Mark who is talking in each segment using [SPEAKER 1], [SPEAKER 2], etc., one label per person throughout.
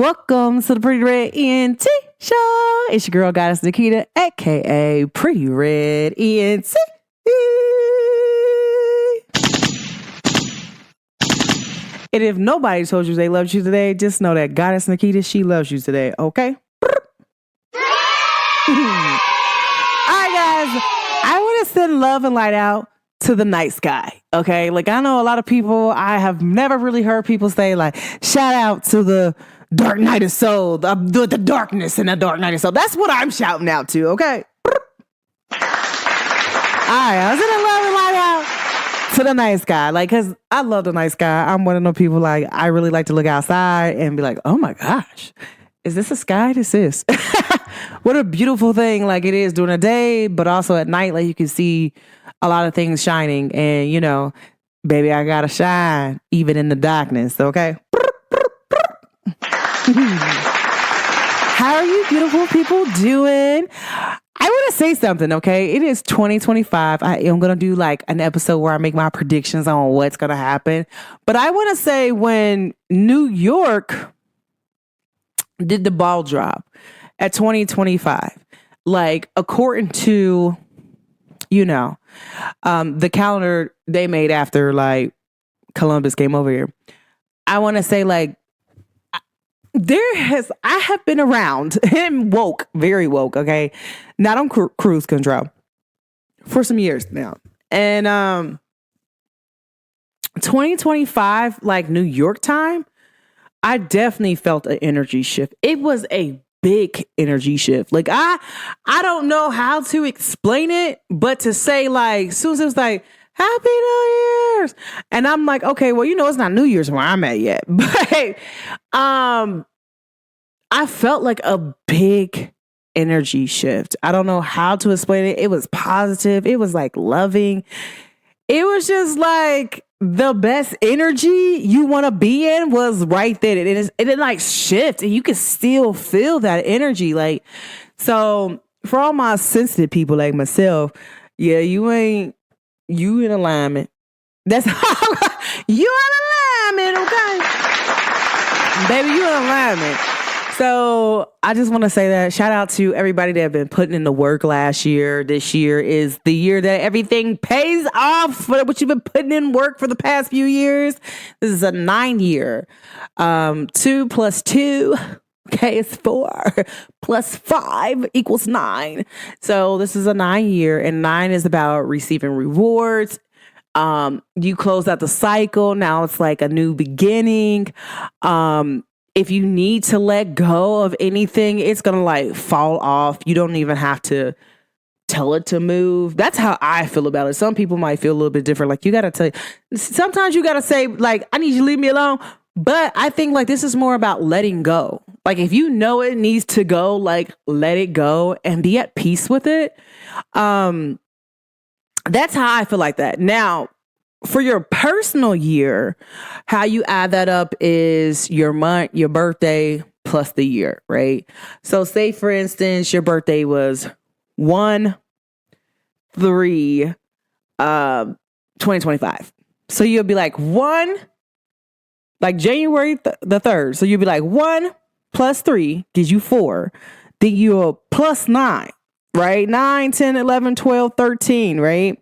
[SPEAKER 1] Welcome to the Pretty Red ENT Show. It's your girl, Goddess Naquita, aka Pretty Red ENT. And if nobody told you they loved you today, just know that Goddess Naquita, she loves you today, okay? All right, guys. I want to send love and light out to the night sky, okay? Like, I know a lot of people, I have never really heard people say, like, shout out to the dark night of soul, the darkness in the dark night of soul. That's what I'm shouting out to, okay? All right, I was sending love and light out to the night sky, like, because I love the night sky. I'm one of those people, like, I really like to look outside and be like, oh my gosh, is this a sky? This is. What a beautiful thing, like, it is during the day, but also at night, like, you can see a lot of things shining, and, you know, baby, I gotta shine even in the darkness, okay? How are you beautiful people doing? I want to say something, okay? It is 2025. I am going to do like an episode where I make my predictions on what's going to happen. But I want to say when New York did the ball drop at 2025, like according to, you know, the calendar they made after like Columbus came over here, I want to say like, I have been around and woke, very woke, okay? Not on cruise control for some years now. And 2025, like New York time, I definitely felt an energy shift. It was a big energy shift. Like I don't know how to explain it, but to say like, as soon as it was like, Happy New Year's. And I'm like, okay, well, you know, it's not New Year's where I'm at yet. But I felt like a big energy shift. I don't know how to explain it. It was positive. It was like loving. It was just like the best energy you want to be in was right there. It didn't like shift, and you could still feel that energy. Like, so for all my sensitive people like myself, yeah, you in alignment. That's how you in alignment, okay? Baby, you in alignment. So I just want to say that shout out to everybody that have been putting in the work last year. This year is the year that everything pays off for what you've been putting in work for the past few years. This is a 9-year. 2 plus 2, okay, is 4 plus 5 equals 9. So this is a 9-year, and 9 is about receiving rewards. You close out the cycle. Now it's like a new beginning. If you need to let go of anything, it's going to like fall off. You don't even have to tell it to move. That's how I feel about it. Some people might feel a little bit different. Like you got to tell, sometimes you got to say like, I need you to leave me alone. But I think like this is more about letting go. Like if you know it needs to go, like let it go and be at peace with it. That's how I feel like that. Now, for your personal year, how you add that up is your month, your birthday plus the year, right? So say for instance, your birthday was 1/3/2025. So you'll be like like January the 3rd. So you'll be like 1 plus 3 gives you 4. Then you're plus 9, right? 9, 10, 11, 12, 13, right?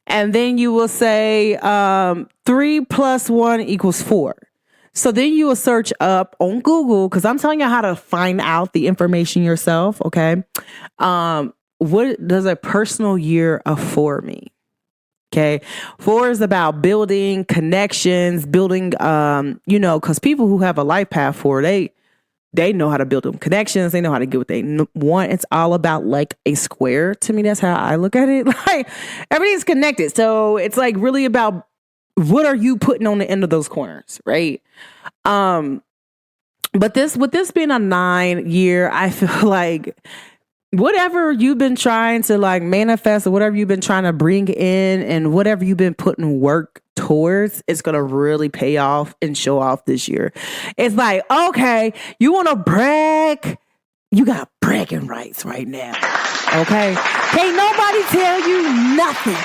[SPEAKER 1] And then you will say 3 plus 1 equals 4. So then you will search up on Google, because I'm telling you how to find out the information yourself, okay? What does a personal year of 4 mean? Okay. 4 is about building connections, building, because people who have a life path 4, they know how to build them connections. They know how to get what they want. It's all about like a square. To me, that's how I look at it. Like everything's connected. So it's like really about what are you putting on the end of those corners, right? But with this being a 9-year, I feel like whatever you've been trying to like manifest or whatever you've been trying to bring in and whatever you've been putting work towards, it's going to really pay off and show off this year. It's like, okay, you want to brag? You got bragging rights right now. Okay. Can't nobody tell you nothing.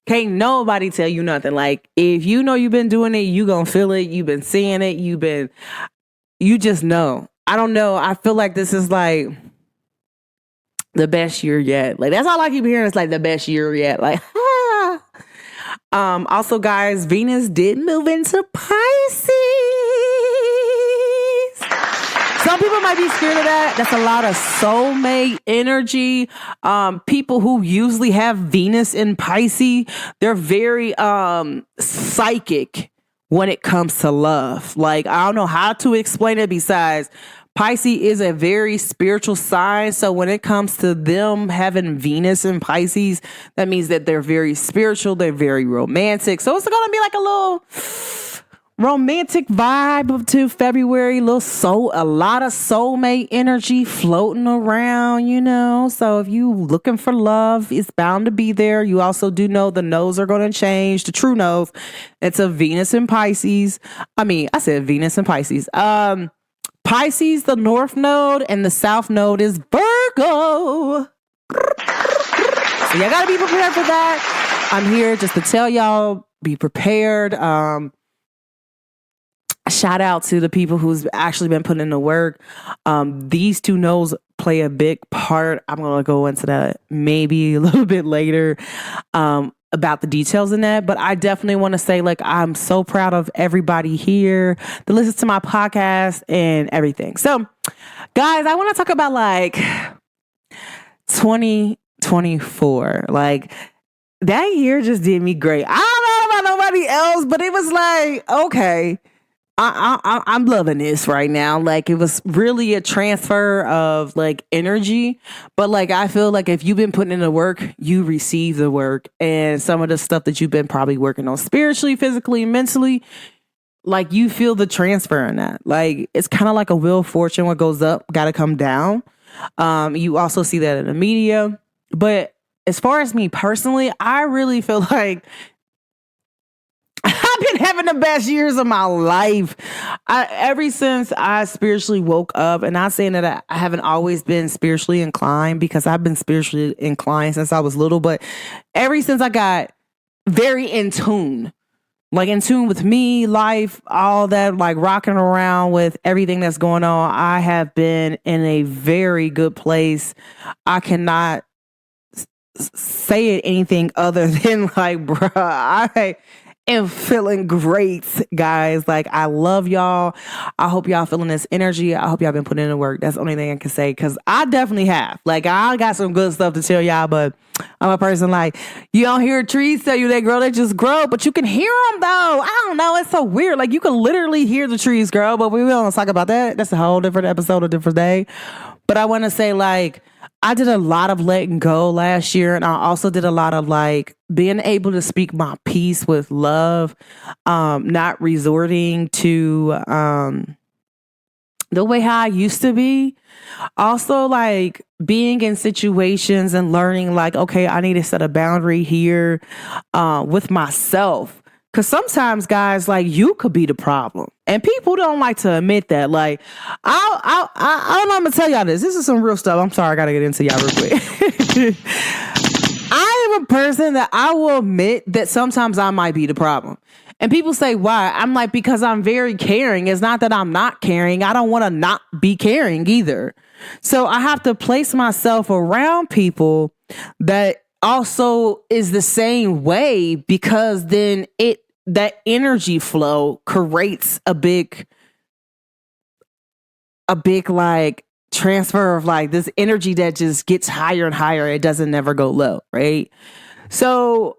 [SPEAKER 1] Can't nobody tell you nothing. Like, if you know you've been doing it, you gonna feel it. You've been seeing it. You just know. I don't know. I feel like this is like the best year yet. Like, that's all I keep hearing. It's like the best year yet. Like, also, guys, Venus did move into Pisces. Some people might be scared of that. That's a lot of soulmate energy. People who usually have Venus in Pisces, they're very psychic when it comes to love. Like, I don't know how to explain it besides Pisces is a very spiritual sign. So when it comes to them having Venus in Pisces, that means that they're very spiritual. They're very romantic. So it's going to be like a little romantic vibe to February. A lot of soulmate energy floating around, you know. So if you looking for love, it's bound to be there. You also do know the nodes are going to change. The true nodes. It's a Venus in Pisces. I said Venus in Pisces. Pisces, the north node, and the south node is Virgo. So y'all gotta be prepared for that. I'm here just to tell y'all, be prepared. Shout out to the people who's actually been putting in the work. These two nodes play a big part. I'm gonna go into that maybe a little bit later. About the details in that, but I definitely want to say, like, I'm so proud of everybody here that listens to my podcast and everything. So, guys, I want to talk about like 2024. Like, that year just did me great. I don't know about nobody else, but it was like, okay, I'm loving this right now. Like, it was really a transfer of like energy, but like, I feel like if you've been putting in the work, you receive the work, and some of the stuff that you've been probably working on spiritually, physically, mentally, like, you feel the transfer in that. Like, it's kind of like a wheel of fortune. What goes up, got to come down. You also see that in the media, but as far as me personally, I really feel like I've been having the best years of my life. Ever since I spiritually woke up, and not saying that I haven't always been spiritually inclined, because I've been spiritually inclined since I was little, but ever since I got very in tune with me, life, all that, like rocking around with everything that's going on, I have been in a very good place. I cannot say anything other than like, bruh, I am feeling great, guys. Like, I love y'all. I hope y'all feeling this energy. I hope y'all been putting in the work. That's the only thing I can say, because I definitely have. Like, I got some good stuff to tell y'all, but I'm a person like, you don't hear trees tell you they grow, they just grow, but you can hear them though. I don't know. It's so weird. Like, you can literally hear the trees grow, but we don't talk about that. That's a whole different episode, a different day. But I want to say, like, I did a lot of letting go last year, and I also did a lot of like being able to speak my piece with love, not resorting to the way how I used to be. Also, like, being in situations and learning, like, okay, I need to set a boundary here with myself. Because sometimes, guys, like, you could be the problem. And people don't like to admit that. Like, I don't know, I'm going to tell y'all this. This is some real stuff. I'm sorry, I got to get into y'all real quick. I am a person that I will admit that sometimes I might be the problem. And people say, why? I'm like, because I'm very caring. It's not that I'm not caring. I don't want to not be caring either. So I have to place myself around people that also is the same way, because then that energy flow creates a big like transfer of like this energy that just gets higher and higher. It doesn't never go low, right? So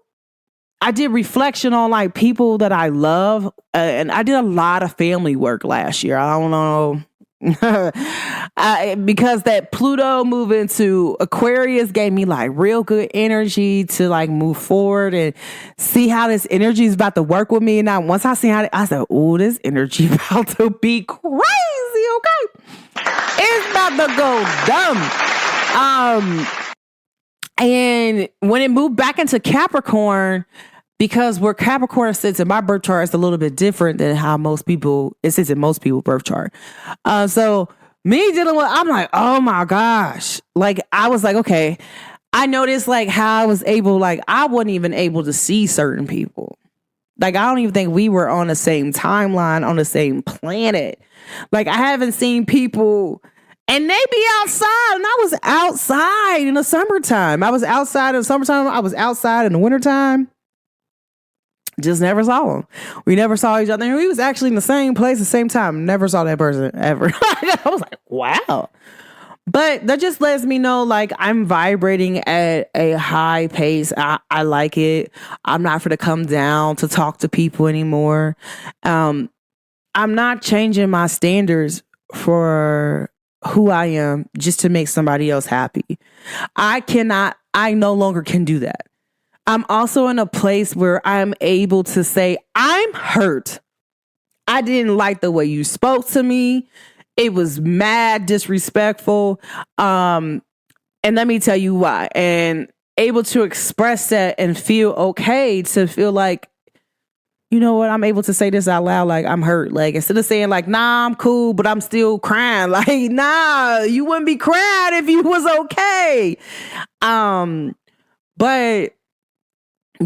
[SPEAKER 1] I did reflection on like people that I love, and I did a lot of family work last year. I don't know. Because that Pluto move into Aquarius gave me like real good energy to like move forward and see how this energy is about to work with me. And now once I see how I said, oh, this energy about to be crazy. Okay. It's about to go dumb. And when it moved back into Capricorn, because where Capricorn sits in my birth chart is a little bit different than how it sits in most people's birth chart. So me dealing with, I'm like, oh my gosh. Like, I was like, okay, I noticed like how I was able, like I wasn't even able to see certain people. Like I don't even think we were on the same timeline, on the same planet. Like I haven't seen people and they be outside and I was outside in the summertime. I was outside in the summertime. I was outside in the wintertime. Just never saw them. We never saw each other. And we was actually in the same place at the same time. Never saw that person ever. I was like, wow. But that just lets me know, like, I'm vibrating at a high pace. I like it. I'm not for to come down to talk to people anymore. I'm not changing my standards for who I am just to make somebody else happy. I no longer can do that. I'm also in a place where I'm able to say, I'm hurt. I didn't like the way you spoke to me. It was mad disrespectful. And let me tell you why. And able to express that and feel okay to feel like, you know what, I'm able to say this out loud, like I'm hurt. Like instead of saying like, nah, I'm cool, but I'm still crying. Like, nah, you wouldn't be crying if you was okay. But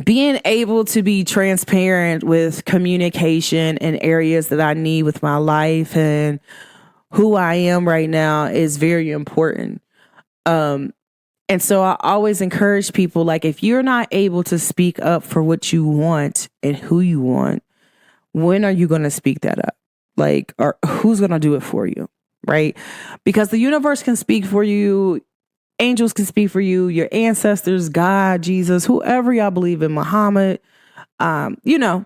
[SPEAKER 1] being able to be transparent with communication in areas that I need with my life and who I am right now is very important. And so I always encourage people, like, if you're not able to speak up for what you want and who you want, when are you going to speak that up? Like, or who's going to do it for you? Right? Because the universe can speak for you. Angels can speak for you, your ancestors, God, Jesus, whoever y'all believe in, Muhammad, Buddha.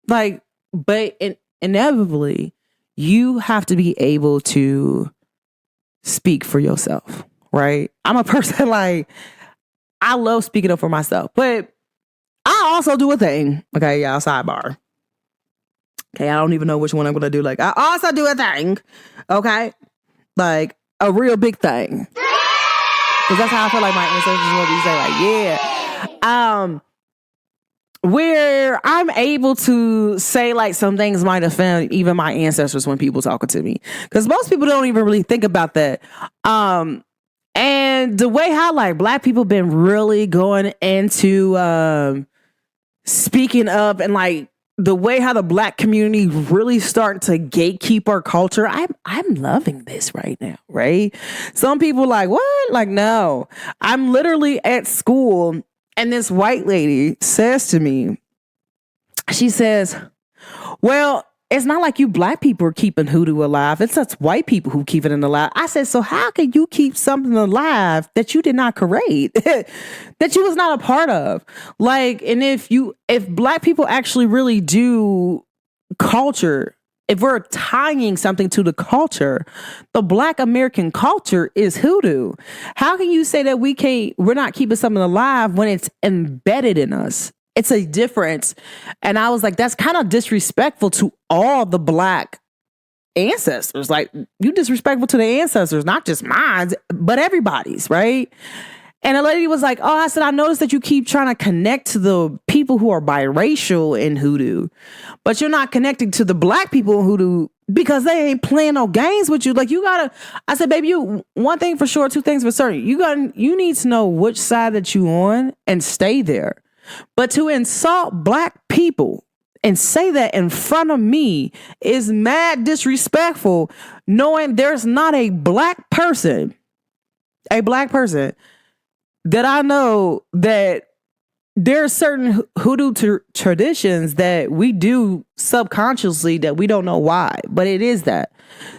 [SPEAKER 1] Like, but inevitably, you have to be able to speak for yourself, right? I'm a person like, I love speaking up for myself, but I also do a thing. Okay, y'all, sidebar. Okay, I don't even know which one I'm going to do. Like, I also do a thing. Okay, like, a real big thing. Because that's how I feel like my ancestors would be say, like, where I'm able to say like some things might offend even my ancestors when people talking to me. Because most people don't even really think about that. And the way how like Black people been really going into speaking up and like the way how the Black community really starting to gatekeep our culture, I'm loving this right now, right? Some people like, what? Like, no. I'm literally at school and this white lady says to me, she says, well, it's not like you Black people are keeping hoodoo alive. It's us white people who keep it alive. I said, so how can you keep something alive that you did not create, that you was not a part of? Like, and if Black people actually really do culture, if we're tying something to the culture, the Black American culture is hoodoo. How can you say that we're not keeping something alive when it's embedded in us? It's a difference. And I was like, that's kind of disrespectful to all the Black ancestors. Like, you disrespectful to the ancestors, not just mine, but everybody's, right? And a lady was like, oh, I said, I noticed that you keep trying to connect to the people who are biracial in hoodoo, but you're not connecting to the Black people in hoodoo because they ain't playing no games with you. Like, you gotta, I said, baby, one thing for sure, two things for certain. You need to know which side that you on and stay there. But to insult Black people and say that in front of me is mad disrespectful, knowing there's not a Black person that I know that there are certain hoodoo traditions that we do subconsciously that we don't know why, but it is that.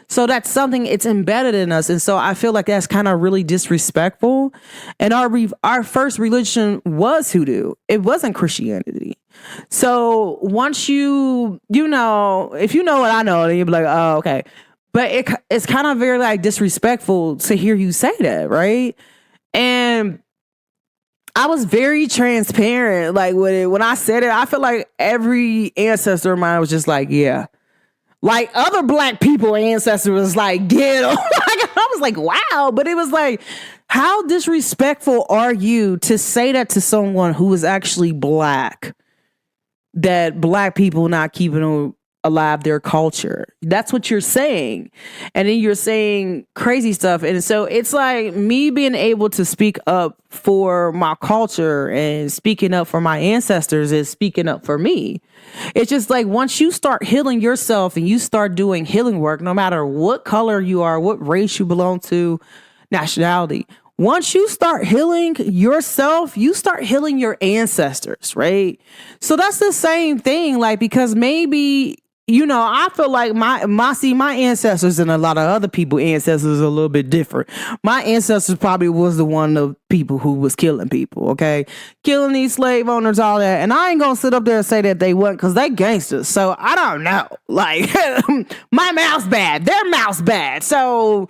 [SPEAKER 1] So that's something, it's embedded in us. And so I feel like that's kind of really disrespectful. And our first religion was hoodoo. It wasn't Christianity. So once if you know what I know, then you'll be like, oh, okay. But it's kind of very like disrespectful to hear you say that, right? And I was very transparent, like with it. When I said it, I feel like every ancestor of mine was just like, yeah. Like other Black people ancestors was like, get 'em. I was like, wow. But it was like, how disrespectful are you to say that to someone who is actually Black? That Black people not keeping alive their culture. That's what you're saying. And then you're saying crazy stuff. And so it's like me being able to speak up for my culture and speaking up for my ancestors is speaking up for me. It's just like once you start healing yourself and you start doing healing work, no matter what color you are, what race you belong to, nationality, once you start healing yourself, you start healing your ancestors, right? So that's the same thing, like, because maybe, I feel like my ancestors and a lot of other people's ancestors are a little bit different. My ancestors probably was the one of people who was killing people, okay? Killing these slave owners, all that. And I ain't gonna sit up there and say that they weren't, because they gangsters. So I don't know. Like, my mouth's bad. Their mouth's bad. So,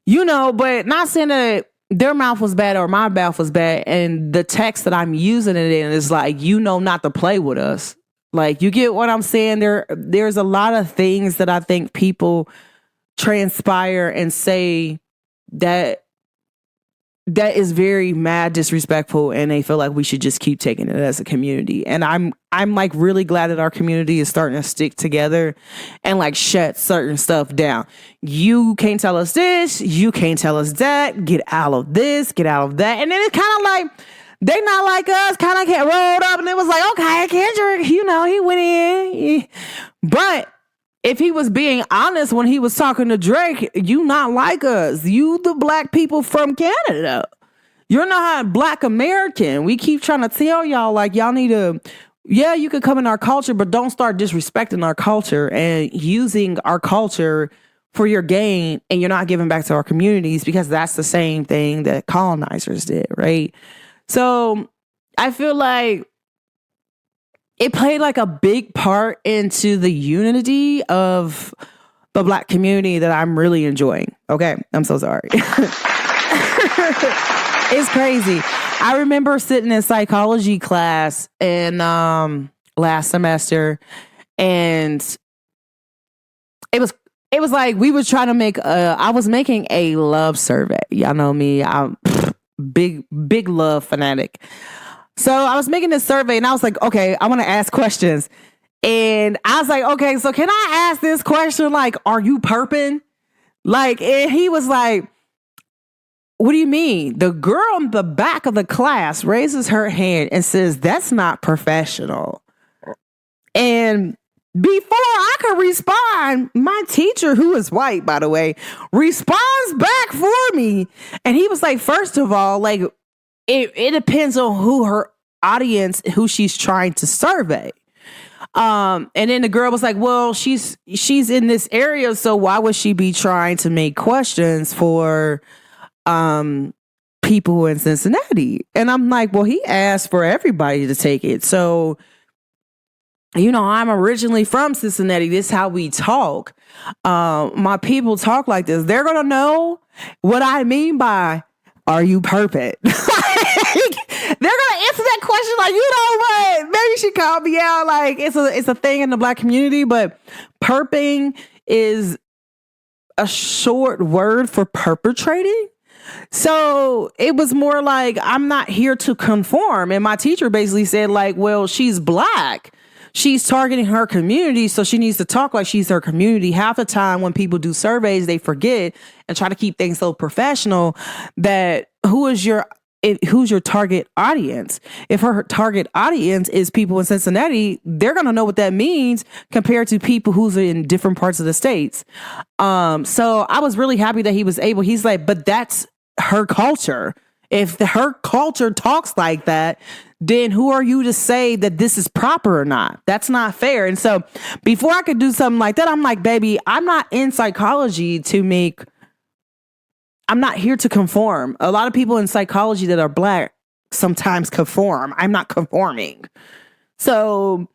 [SPEAKER 1] but not saying that their mouth was bad or my mouth was bad. And the text that I'm using it in is like, not to play with us. Like, you get what I'm saying? There's a lot of things that I think people transpire and say that is very mad disrespectful, and they feel like we should just keep taking it as a community. And I'm like really glad that our community is starting to stick together and like shut certain stuff down. You can't tell us this, you can't tell us that, get out of this, get out of that. And then it's kind of like, they not like us, kind of get rolled up, and it was like, okay, Kendrick, he went in. But if he was being honest when he was talking to Drake, you not like us. You the black people from Canada. You're not Black American. We keep trying to tell y'all, like, y'all need to, you could come in our culture, but don't start disrespecting our culture and using our culture for your gain, and you're not giving back to our communities, because that's the same thing that colonizers did, right? So I feel like it played like a big part into the unity of the Black community that I'm really enjoying. Okay, I'm so sorry. It's crazy. I remember sitting in psychology class in last semester, and it was like we were trying to make I was making a love survey. Y'all know me. I'm big love fanatic. So I was making this survey, and I was like, okay, I want to ask questions. And I was like, okay, so can I ask this question? Like, are you perping? Like, and he was like, what do you mean? The girl in the back of the class raises her hand and says, that's not professional. And before I could respond, my teacher, who is white, by the way, responds back for me. And he was like, first of all, like, it depends on who her audience, who she's trying to survey. And then the girl was like, well, she's in this area, so why would she be trying to make questions for people in Cincinnati? And I'm like, well, he asked for everybody to take it. So, I'm originally from Cincinnati. This is how we talk. My people talk like this. They're going to know what I mean by, are you perping? They're going to answer that question like, what? Maybe she called me out. Like, it's a thing in the Black community, but perping is a short word for perpetrating. So it was more like, I'm not here to conform. And my teacher basically said, like, well, she's Black. She's targeting her community, so she needs to talk like she's her community. Half the time when people do surveys, they forget and try to keep things so professional that who's your target audience? If her target audience is people in Cincinnati, they're going to know what that means compared to people who's in different parts of the states. So I was really happy that he's like, but that's her culture. If her culture talks like that, then who are you to say that this is proper or not? That's not fair. And so before I could do something like that, I'm like, baby, I'm not in psychology I'm not here to conform. A lot of people in psychology that are Black sometimes conform. I'm not conforming. So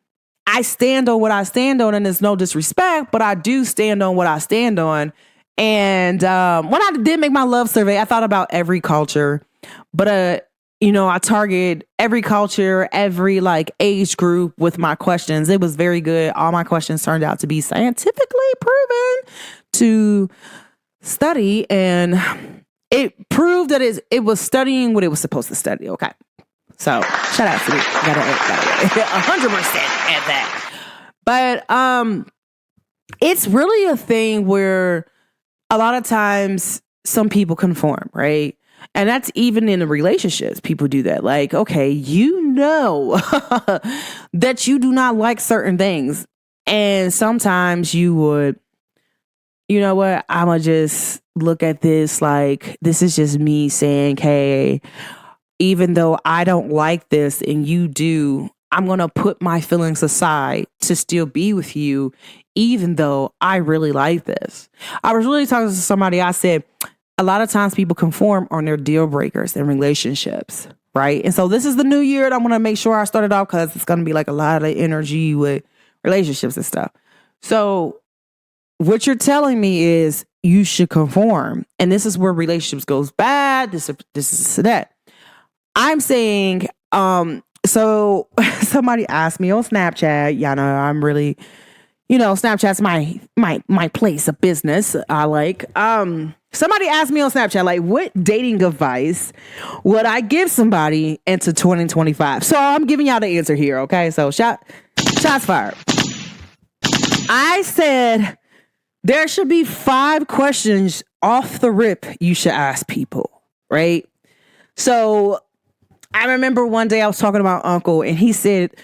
[SPEAKER 1] I stand on what I stand on, and there's no disrespect, but I do stand on what I stand on. And when I did make my love survey, I thought about every culture, but I target every culture, every like age group with my questions. It was very good. All my questions turned out to be scientifically proven to study, and it proved that it was studying what it was supposed to study. Okay. So shout out to me. Gotta 100% at that. But it's really a thing where a lot of times some people conform, right? And that's even in the relationships. People do that. Like, okay, you know that you do not like certain things. And sometimes you would, you know what? I'm going to just look at this like this is just me saying, hey, even though I don't like this and you do, I'm going to put my feelings aside to still be with you, even though I really like this. I was really talking to somebody. I said, a lot of times people conform on their deal breakers in relationships, right? And so this is the new year, and I want to make sure I start it off because it's going to be like a lot of energy with relationships and stuff. So what you're telling me is you should conform. And this is where relationships goes bad. This is that. I'm saying, so somebody asked me on Snapchat, y'all know I'm really, Snapchat's my place of business. I like, somebody asked me on Snapchat, like, what dating advice would I give somebody into 2025? So I'm giving y'all the answer here. Okay. So shots fired. I said there should be 5 questions off the rip you should ask people. Right. So I remember one day I was talking to my uncle and he said,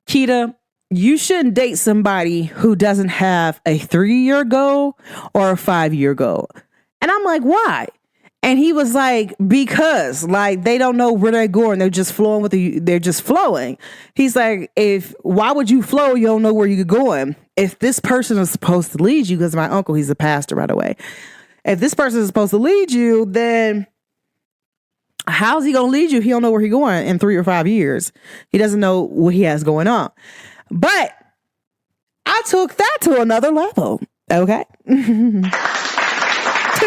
[SPEAKER 1] Kita, you shouldn't date somebody who doesn't have a 3-year goal or a 5-year goal. And I'm like, why? And he was like, because like they don't know where they're going. They're just flowing they're just flowing. He's like, why would you flow? You don't know where you're going. If this person is supposed to lead you, because my uncle, he's a pastor, by the way. If this person is supposed to lead you, then how's he going to lead you? He don't know where he's going in 3 or 5 years. He doesn't know what he has going on. But I took that to another level. Okay. Took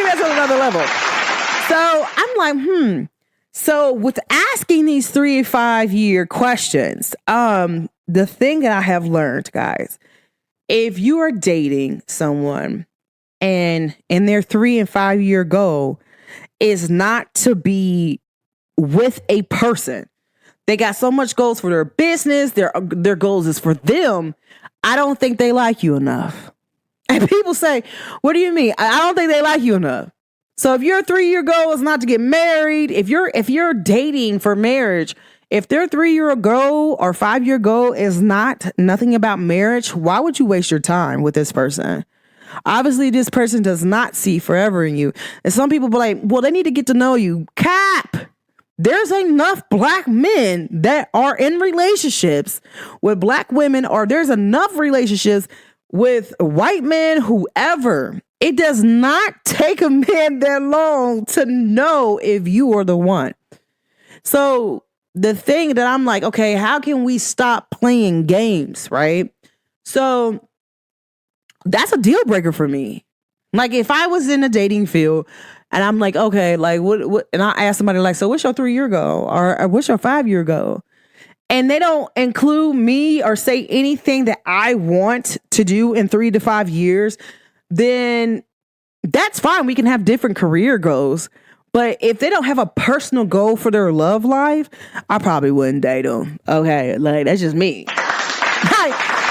[SPEAKER 1] that to another level. So I'm like, So with asking these 3 or 5 year questions, the thing that I have learned, guys, if you are dating someone and in their 3 and 5 year goal is not to be with a person, they got so much goals for their business, their goals is for them, I don't think they like you enough. And people say, what do you mean? I don't think they like you enough. So if your 3-year goal is not to get married, if you're dating for marriage, if their 3-year goal or 5-year goal is nothing about marriage, why would you waste your time with this person? Obviously, this person does not see forever in you. And some people be like, well, they need to get to know you. Cap! There's enough black men that are in relationships with black women, or there's enough relationships with white men, whoever. It does not take a man that long to know if you are the one. So the thing that I'm like, okay, how can we stop playing games, right? So that's a deal breaker for me. Like if I was in a dating field and I'm like, okay, like what, and I ask somebody like, so what's your 3-year goal or what's your 5-year goal? And they don't include me or say anything that I want to do in 3 to 5 years, then that's fine. We can have different career goals. But if they don't have a personal goal for their love life, I probably wouldn't date them. Okay, like that's just me.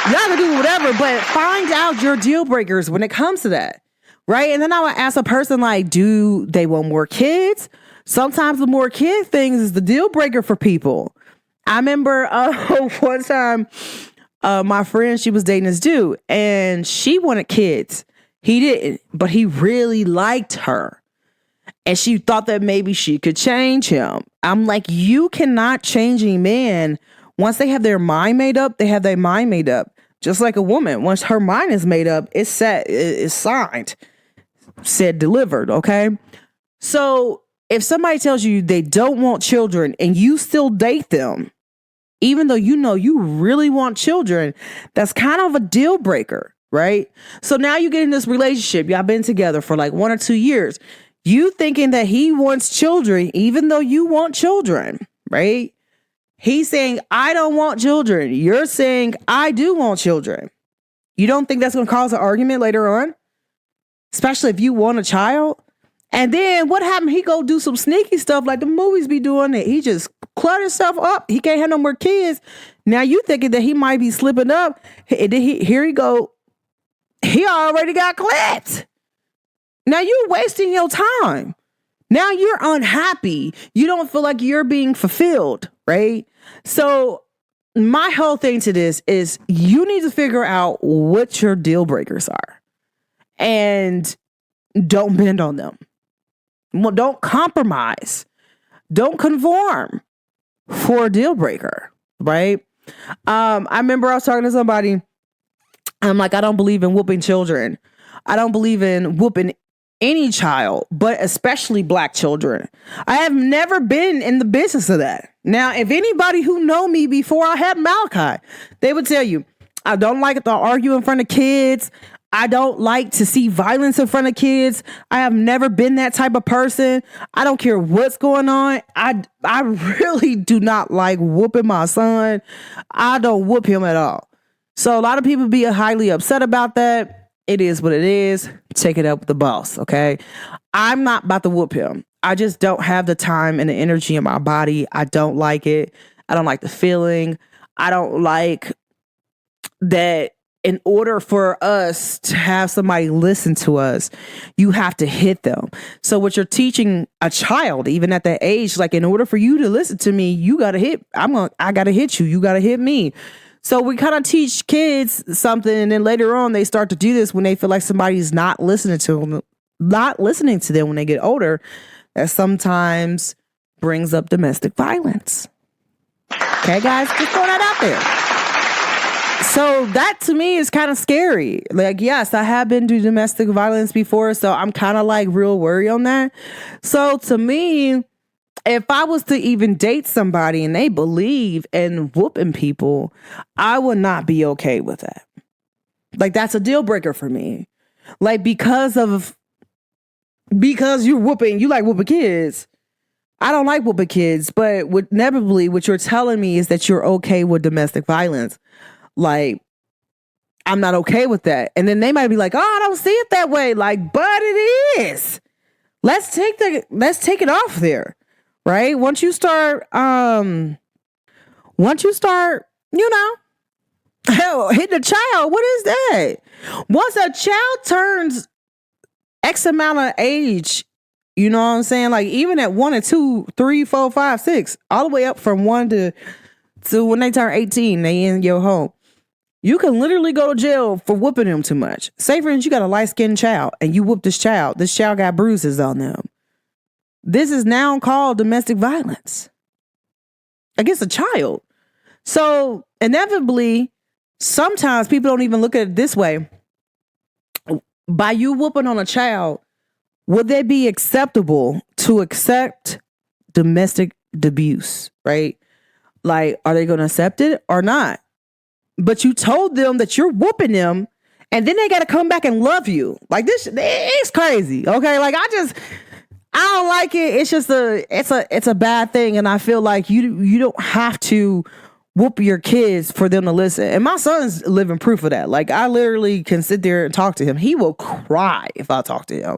[SPEAKER 1] Y'all can do whatever, but find out your deal breakers when it comes to that. Right? And then I would ask a person like, do they want more kids? Sometimes the more kid things is the deal breaker for people. I remember one time my friend, she was dating this dude and she wanted kids. He didn't, but he really liked her. And she thought that maybe she could change him. I'm like, you cannot change a man. Once they have their mind made up, they have their mind made up. Just like a woman, once her mind is made up, it's set, it's signed. Said delivered, okay? So if somebody tells you they don't want children and you still date them, even though you know you really want children, that's kind of a deal breaker, right? So now you get in this relationship, y'all been together for like 1 or 2 years. You thinking that he wants children, even though you want children, right? He's saying, I don't want children. You're saying, I do want children. You don't think that's going to cause an argument later on? Especially if you want a child. And then what happened? He go do some sneaky stuff like the movies be doing it. He just cluttered himself up. He can't have no more kids. Now you thinking that he might be slipping up. Here he go. He already got clipped. Now you're wasting your time. Now you're unhappy. You don't feel like you're being fulfilled, right? So my whole thing to this is you need to figure out what your deal breakers are and don't bend on them. Well, don't compromise. Don't conform for a deal breaker, right? I remember I was talking to somebody. I'm like, I don't believe in whooping children. I don't believe in whooping any child, but especially black children. I have never been in the business of that. Now, if anybody who know me before I had Malachi, they would tell you, I don't like to argue in front of kids. I don't like to see violence in front of kids. I have never been that type of person. I don't care what's going on. I really do not like whooping my son. I don't whoop him at all. So a lot of people be highly upset about that. It is what it is. Take it up with the boss, okay? I'm not about to whoop him. I just don't have the time and the energy in my body. I don't like it. I don't like the feeling. I don't like that. In order for us to have somebody listen to us, you have to hit them. So what you're teaching a child, even at that age, like in order for you to listen to me, you got to hit. I got to hit you. You got to hit me. So we kind of teach kids something, and then later on they start to do this when they feel like somebody's not listening to them when they get older. That sometimes brings up domestic violence. Okay, guys, just throw that out there. So that to me is kind of scary. Like, yes, I have been through domestic violence before, so I'm kind of like real worried on that. So to me, if I was to even date somebody and they believe in whooping people, I would not be okay with that. Like, that's a deal breaker for me. Like, because you like whooping kids. I don't like whooping kids, but inevitably what you're telling me is that you're okay with domestic violence. Like, I'm not okay with that. And then they might be like, oh, I don't see it that way. Like, but it is. Let's take it off there. Right? Once you start, you know, hell, hitting a child, what is that? Once a child turns X amount of age, you know what I'm saying? Like, even at 1 and 2, 3, 4, 5, 6, all the way up from 1 to when they turn 18, they in your home. You can literally go to jail for whooping them too much. Say, for instance, you got a light-skinned child and you whoop this child. This child got bruises on them. This is now called domestic violence against a child. So inevitably, sometimes people don't even look at it this way. By you whooping on a child, would that be acceptable to accept domestic abuse, right? Like, are they going to accept it or not? But you told them that you're whooping them, and then they got to come back and love you. Like, this, it's crazy. Okay, like I don't like it. It's just it's a bad thing, and I feel like you don't have to whoop your kids for them to listen. And my son's living proof of that. Like, I literally can sit there and talk to him. He will cry if I talk to him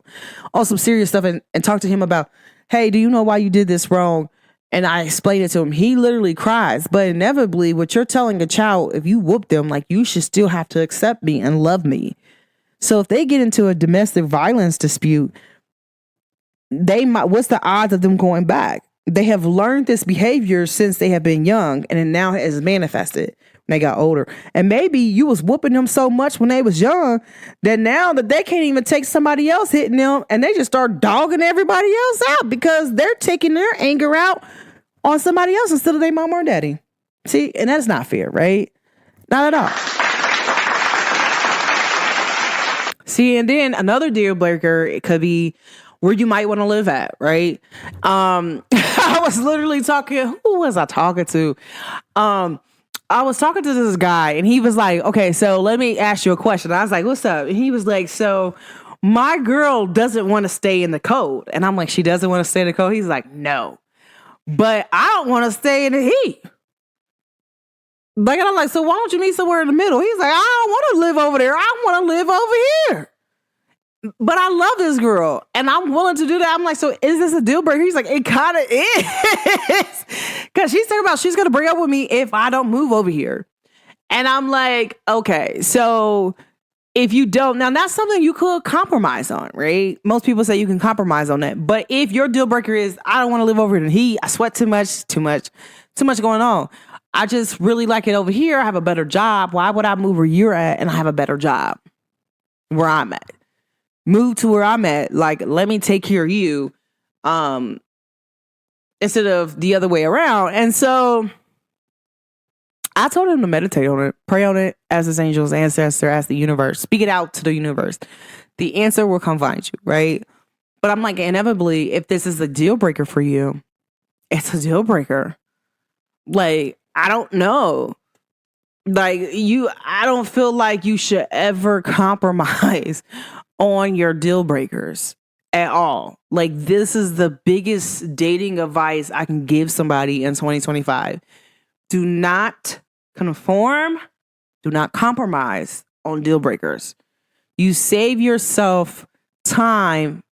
[SPEAKER 1] on some serious stuff and talk to him about, hey, do you know why you did this wrong? And I explain it to him. He literally cries. But inevitably, what you're telling a child, if you whoop them, like, you should still have to accept me and love me. So if they get into a domestic violence dispute, what's the odds of them going back? They have learned this behavior since they have been young, and it now has manifested when they got older. And maybe you was whooping them so much when they was young that now that they can't even take somebody else hitting them, and they just start dogging everybody else out because they're taking their anger out on somebody else instead of their mom or daddy. See, and that's not fair, right? Not at all. See, and then another deal breaker, it could be where you might want to live at, right? I was literally talking, who was I talking to? I was talking to this guy, and he was like, okay, so let me ask you a question. I was like, what's up? And he was like, so my girl doesn't want to stay in the cold. And I'm like, she doesn't want to stay in the cold? He's like, no, but I don't want to stay in the heat. Like, and I'm like, so why don't you meet somewhere in the middle? He's like, I don't want to live over there. I want to live over here. but I love this girl and I'm willing to do that. I'm like, so is this a deal breaker? He's like, it kind of is. Because she's talking about she's going to break up with me if I don't move over here. And I'm like, okay, so if you don't, now that's something you could compromise on, right? Most people say you can compromise on that. But if your deal breaker is, I don't want to live over here in the heat, I sweat too much going on. I just really like it over here. I have a better job. Why would I move where you're at and I have a better job where I'm at? Move to where I'm at. Like, let me take care of you instead of the other way around. And so I told him to meditate on it, pray on it, as his angels, ancestor, ask the universe, speak it out to the universe. The answer will come find you, right? But I'm like, inevitably, if this is a deal breaker for you, it's a deal breaker. Like, I don't know. Like, I don't feel like you should ever compromise on your deal breakers at all. Like, this is the biggest dating advice I can give somebody in 2025. Do not conform. Do not compromise on deal breakers. You save yourself time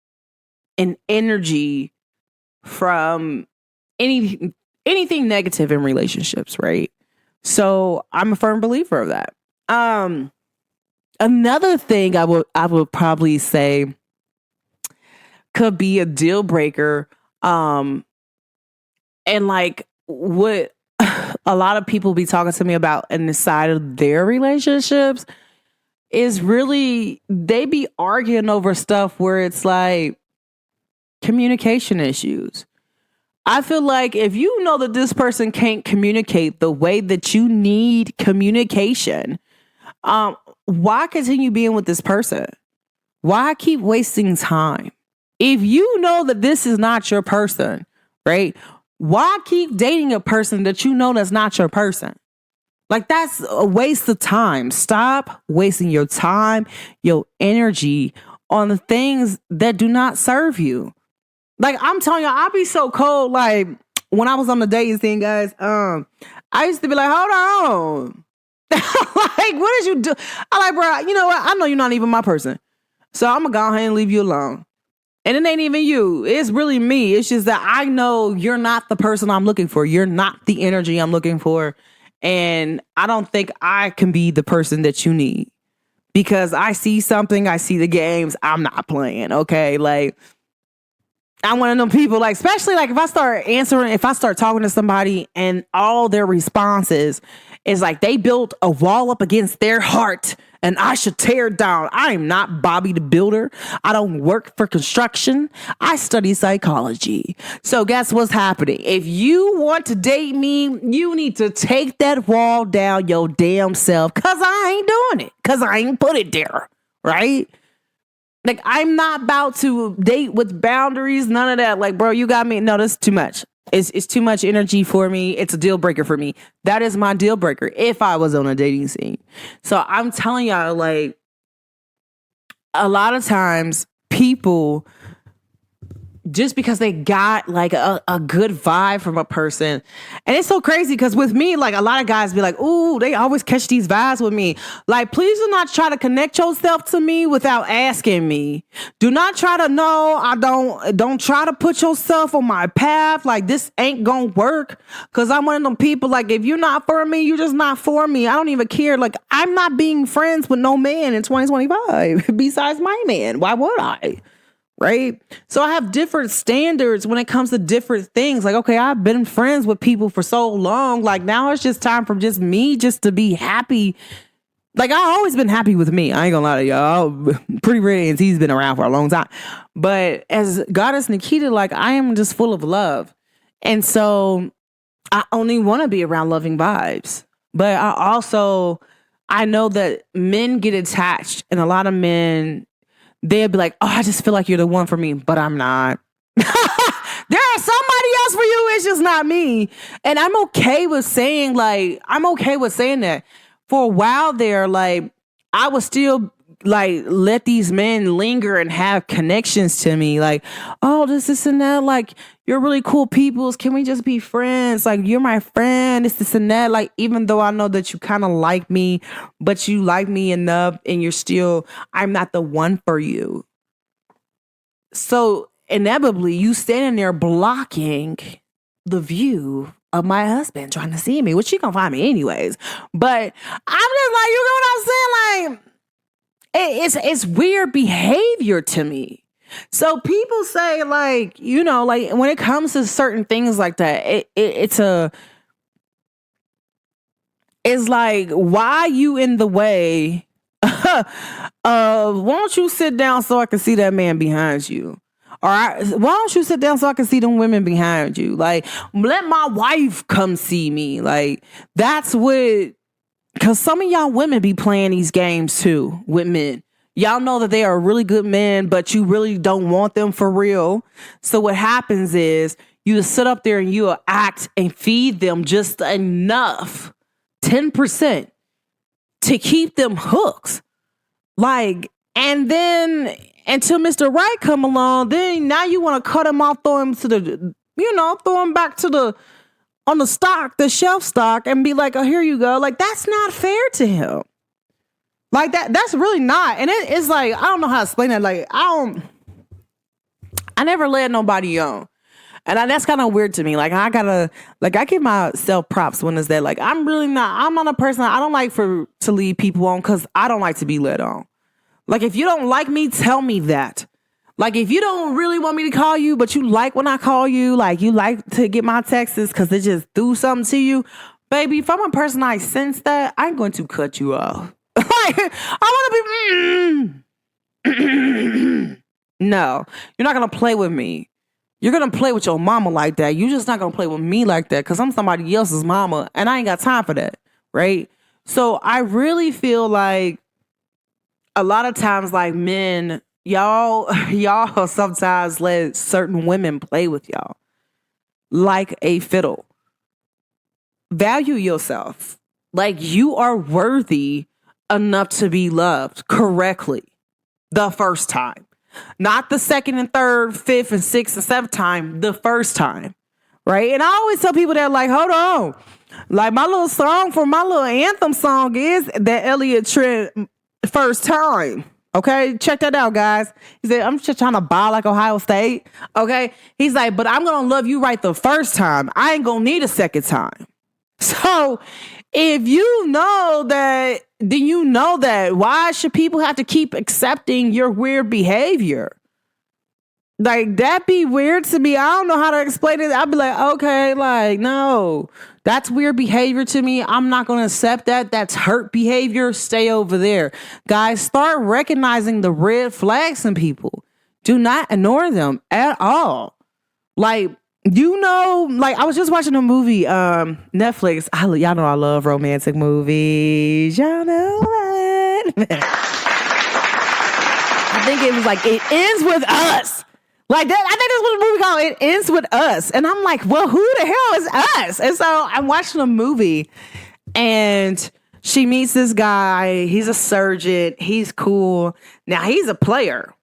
[SPEAKER 1] and energy from anything negative in relationships, right? So I'm a firm believer of that. Another thing I would probably say could be a deal breaker, and like what a lot of people be talking to me about in the side of their relationships is really they be arguing over stuff where it's like communication issues. I feel like if you know that this person can't communicate the way that you need communication, why continue being with this person? Why keep wasting time? If you know that this is not your person, right? Why keep dating a person that you know that's not your person? Like, that's a waste of time. Stop wasting your time, your energy on the things that do not serve you. Like, I'm telling you, I'll be so cold. Like, when I was on the dating scene, guys, I used to be like, hold on. Like, what did you do? I'm like, bro, you know what? I know you're not even my person. So I'm going to go ahead and leave you alone. And it ain't even you. It's really me. It's just that I know you're not the person I'm looking for. You're not the energy I'm looking for. And I don't think I can be the person that you need. Because I see something, I see the games, I'm not playing, okay? Like, I'm one of them people, like, especially like if I start talking to somebody and all their responses is like they built a wall up against their heart and I should tear it down. I am not Bobby the Builder. I don't work for construction. I study psychology. So guess what's happening? If you want to date me, you need to take that wall down your damn self, because I ain't doing it, because I ain't put it there, right? Like, I'm not about to date with boundaries, none of that. Like, bro, you got me. No, that's too much. It's too much energy for me. It's a deal breaker for me. That is my deal breaker if I was on a dating scene. So I'm telling y'all, like, a lot of times people, just because they got like a good vibe from a person. And it's so crazy because with me, like, a lot of guys be like, ooh, they always catch these vibes with me. Like, please do not try to connect yourself to me without asking me. Do not try to don't try to put yourself on my path. Like, this ain't gonna work. Cause I'm one of them people, like, if you're not for me, you're just not for me. I don't even care. Like, I'm not being friends with no man in 2025 besides my man. Why would I? Right? So I have different standards when it comes to different things. Like, okay, I've been friends with people for so long. Like, now it's just time for just me just to be happy. Like, I've always been happy with me. I ain't gonna lie to y'all. Pretty Red ENT's been around for a long time. But as Goddess Naquita, like, I am just full of love. And so I only want to be around loving vibes. But I know that men get attached, and a lot of men, they'll be like, oh, I just feel like you're the one for me, but I'm not. There is somebody else for you. It's just not me. And I'm okay with saying that. For a while there, like, I was still like, let these men linger and have connections to me. Like, oh, this and that. Like, you're really cool peoples. Can we just be friends? Like, you're my friend. This and that. Like, even though I know that you kind of like me, but you like me enough and I'm not the one for you. So inevitably, you standing there blocking the view of my husband trying to see me, which she gonna find me anyways. But I'm just like, you know what I'm saying? Like, it's weird behavior to me. So people say, like, you know, like when it comes to certain things like that, it's like, why you in the way? Why don't you sit down so I can see that man behind you? All right, why don't you sit down so I can see them women behind you? Like, let my wife come see me. Like, that's what, because some of y'all women be playing these games too with men. Y'all know that they are really good men, but you really don't want them for real. So what happens is you just sit up there and you act and feed them just enough, 10%, to keep them hooked. Like, and then until Mr. Right come along, then now you want to cut him off, throw him to the, you know, throw him back to the, on the stock, the shelf stock, and be like, oh, here you go. Like, that's not fair to him. Like, that's really not. And it's like, I don't know how to explain that. Like, I never led nobody on. And that's kind of weird to me. Like, I give myself props when it's that. Like, I'm not a person, I don't like to lead people on because I don't like to be led on. Like, if you don't like me, tell me that. Like, if you don't really want me to call you, but you like when I call you, like, you like to get my texts because it just do something to you, baby, if I'm a person I sense that, I'm going to cut you off. Like, I want to be, no, you're not going to play with me. You're going to play with your mama like that. You're just not going to play with me like that because I'm somebody else's mama and I ain't got time for that, right? So I really feel like a lot of times, like, men, y'all sometimes let certain women play with y'all like a fiddle. Value yourself. Like, you are worthy enough to be loved correctly the first time. Not the second and third, fifth and sixth and seventh time, the first time. Right? And I always tell people that, like, hold on. Like, my little song for my little anthem song is that Elliot Trent first time. Okay? Check that out, guys. He said, I'm just trying to buy like Ohio State. Okay? He's like, but I'm going to love you right the first time. I ain't going to need a second time. So if you know that, then you know that. Why should people have to keep accepting your weird behavior? Like, that be weird to me. I don't know how to explain it. I'd be like, okay, like, no, that's weird behavior to me. I'm not going to accept that. That's hurt behavior. Stay over there. Guys, start recognizing the red flags in people. Do not ignore them at all. Like, you know, like, I was just watching a movie, Netflix. Y'all know I love romantic movies. Y'all know that. I think it was like, It Ends With Us. Like that, I think that's what the movie called. It Ends With Us. And I'm like, well, who the hell is us? And so I'm watching a movie and she meets this guy. He's a surgeon. He's cool. Now he's a player,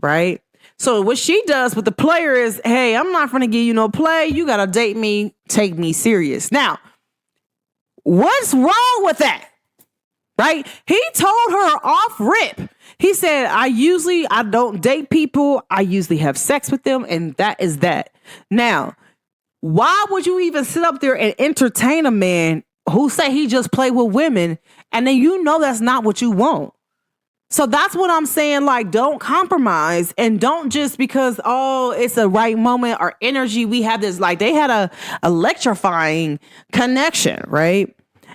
[SPEAKER 1] right? So what she does with the player is, hey, I'm not going to give you no play. You got to date me, take me serious. Now, what's wrong with that? Right? He told her off rip. He said, I don't date people. I usually have sex with them. And that is that. Now, why would you even sit up there and entertain a man who say he just play with women? And then you know that's not what you want. So that's what I'm saying. Like, don't compromise and don't just because, oh, it's a right moment or energy. We have this, like, they had a electrifying connection, right?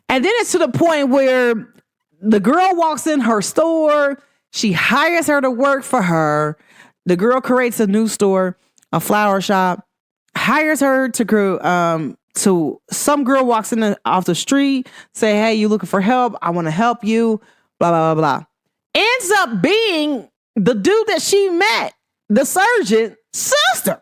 [SPEAKER 1] And then it's to the point where the girl walks in her store. She hires her to work for her. The girl creates a new store, a flower shop, hires her to some girl walks in off the street, say, hey, you looking for help? I want to help you, blah, blah, blah, blah. Ends up being the dude that she met, the surgeon's sister.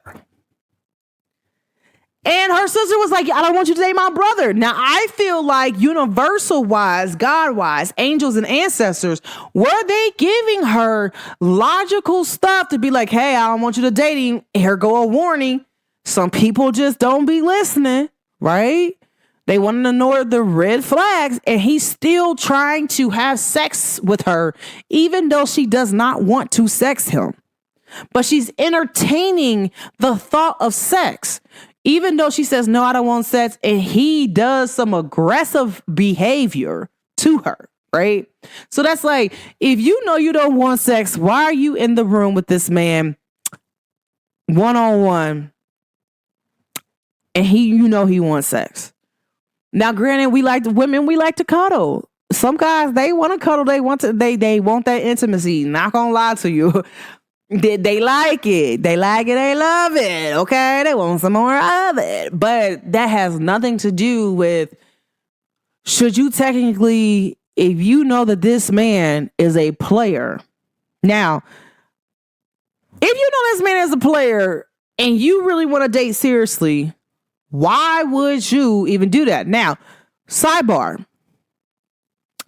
[SPEAKER 1] And her sister was like, I don't want you to date my brother. Now, I feel like universal-wise, God-wise, angels and ancestors, were they giving her logical stuff to be like, hey, I don't want you to date him. Here go a warning. Some people just don't be listening, right? They want to ignore the red flags, and he's still trying to have sex with her, even though she does not want to sex him. but she's entertaining the thought of sex. Even though she says, no, I don't want sex, and he does some aggressive behavior to her, right? So that's like, if you know you don't want sex, why are you in the room with this man one-on-one and he wants sex? Now, granted, we like to cuddle. Some guys, they want to cuddle. They want that intimacy. Not gonna lie to you. They like it. They like it. They love it. Okay. They want some more of it. But that has nothing to do with, should you technically, if you know that this man is a player. Now, if you know this man is a player and you really want to date seriously, why would you even do that? Now, sidebar.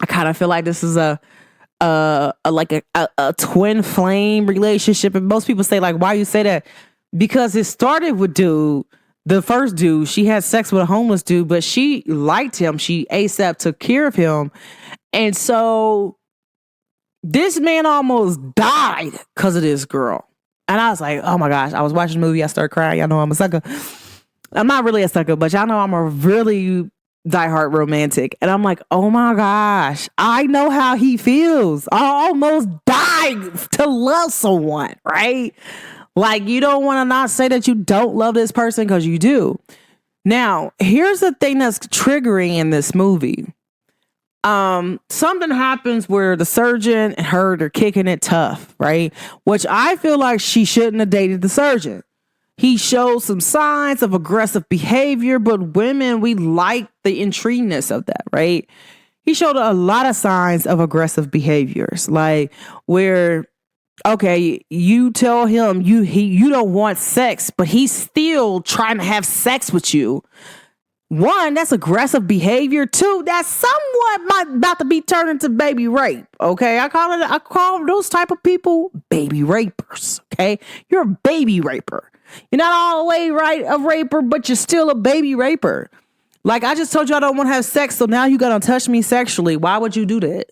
[SPEAKER 1] I kind of feel like this is a twin flame relationship. And most people say, like, why you say that? Because it started with the first dude. She had sex with a homeless dude, but she liked him. She ASAP took care of him. And so this man almost died because of this girl. And I was like, oh my gosh, I was watching the movie. I started crying. Y'all know I'm a sucker. I'm not really a sucker, but y'all know I'm a really diehard romantic. And I'm like, oh my gosh, I know how he feels. I almost died to love someone, right? Like, you don't want to not say that you don't love this person, because you do. Now, here's the thing that's triggering in this movie. Something happens where the surgeon and her, they're kicking it tough, right? Which I feel like she shouldn't have dated the surgeon. He shows some signs of aggressive behavior, but women, we like the intrigueness of that, right? He showed a lot of signs of aggressive behaviors, like where, okay, you tell him you don't want sex, but he's still trying to have sex with you. One, that's aggressive behavior. Two, that's somewhat about to be turned into baby rape. Okay, I call those type of people baby rapers. Okay, you're a baby raper. You're not all the way right a raper, but you're still a baby raper. Like, I just told you I don't want to have sex, so now you gotta touch me sexually. Why would you do that?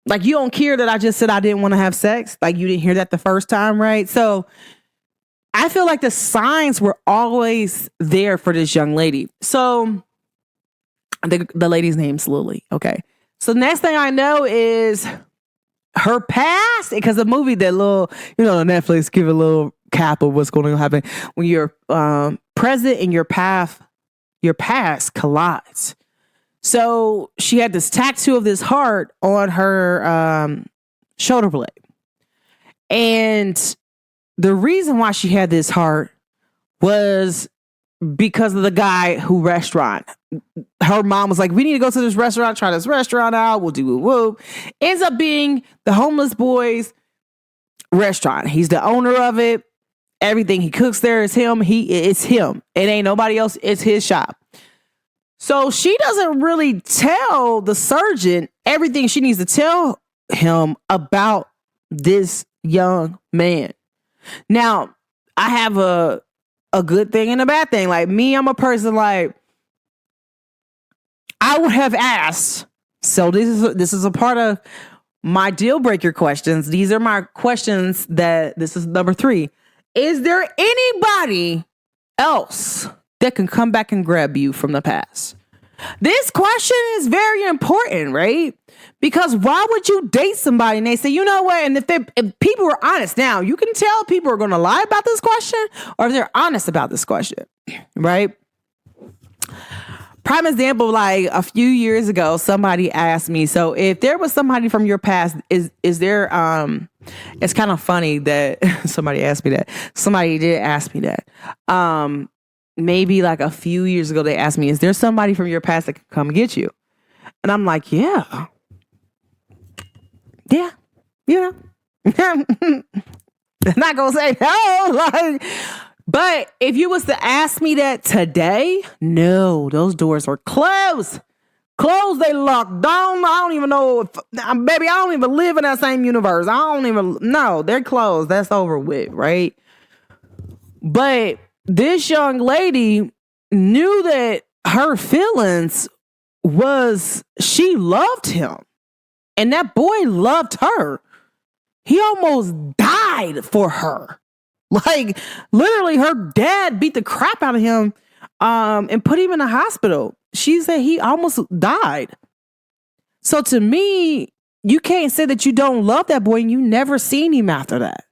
[SPEAKER 1] Like, you don't care that I just said I didn't want to have sex? Like, you didn't hear that the first time, right? So I feel like the signs were always there for this young lady. So the lady's name's Lily. Okay. So next thing I know is her past, because the movie, that little, Netflix give a little cap of what's going to happen when your present and your past collides. So she had this tattoo of this heart on her shoulder blade. And the reason why she had this heart was because of the guy who restaurant. Her mom was like, we need to go to this restaurant, try this restaurant out. We'll do whoop. Ends up being the homeless boy's restaurant. He's the owner of it. Everything he cooks there is him. It's him. It ain't nobody else. It's his shop. So she doesn't really tell the surgeon everything she needs to tell him about this young man. Now, I have a good thing and a bad thing. Like me, I'm a person like, I would have asked. So this is a part of my deal breaker questions. These are my questions this is number 3. Is there anybody else that can come back and grab you from the past? This question is very important, right? Because why would you date somebody and they say, you know what? And if people are honest, now you can tell people are going to lie about this question or if they're honest about this question, right? Prime example, like a few years ago, somebody asked me, so if there was somebody from your past, is there, it's kind of funny that somebody asked me that. Somebody did ask me that. Maybe like a few years ago, they asked me, is there somebody from your past that can come get you? And I'm like, yeah. Yeah. I'm not going to say no. But if you was to ask me that today, no, those doors are closed. Closed, they locked down. I don't even know if, baby, I don't even live in that same universe. No, they're closed. That's over with, right? But this young lady knew that her feelings was she loved him. And that boy loved her. He almost died for her. Like, literally, her dad beat the crap out of him and put him in a hospital. She said he almost died. So to me, you can't say that you don't love that boy and you never seen him after that.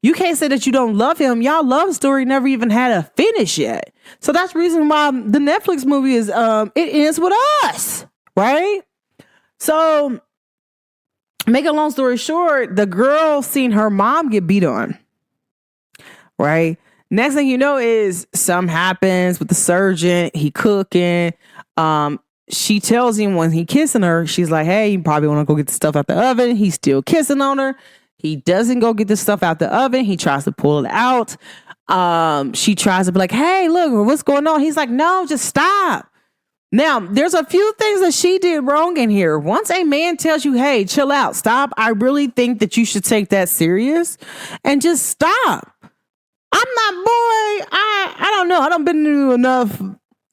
[SPEAKER 1] You can't say that you don't love him. Y'all love story never even had a finish yet. So that's the reason why the Netflix movie is it ends with us, right? So make a long story short, the girl seen her mom get beat on, right? Next thing you know is something happens with the surgeon. He cooking. She tells him when he kissing her, she's like, hey, you probably want to go get the stuff out the oven. He's still kissing on her. He doesn't go get the stuff out the oven. He tries to pull it out. She tries to be like, hey, look, what's going on? He's like, no, just stop. Now, there's a few things that she did wrong in here. Once a man tells you, hey, chill out, stop, I really think that you should take that serious and just stop. I'm not, boy, I don't know. I done been through enough.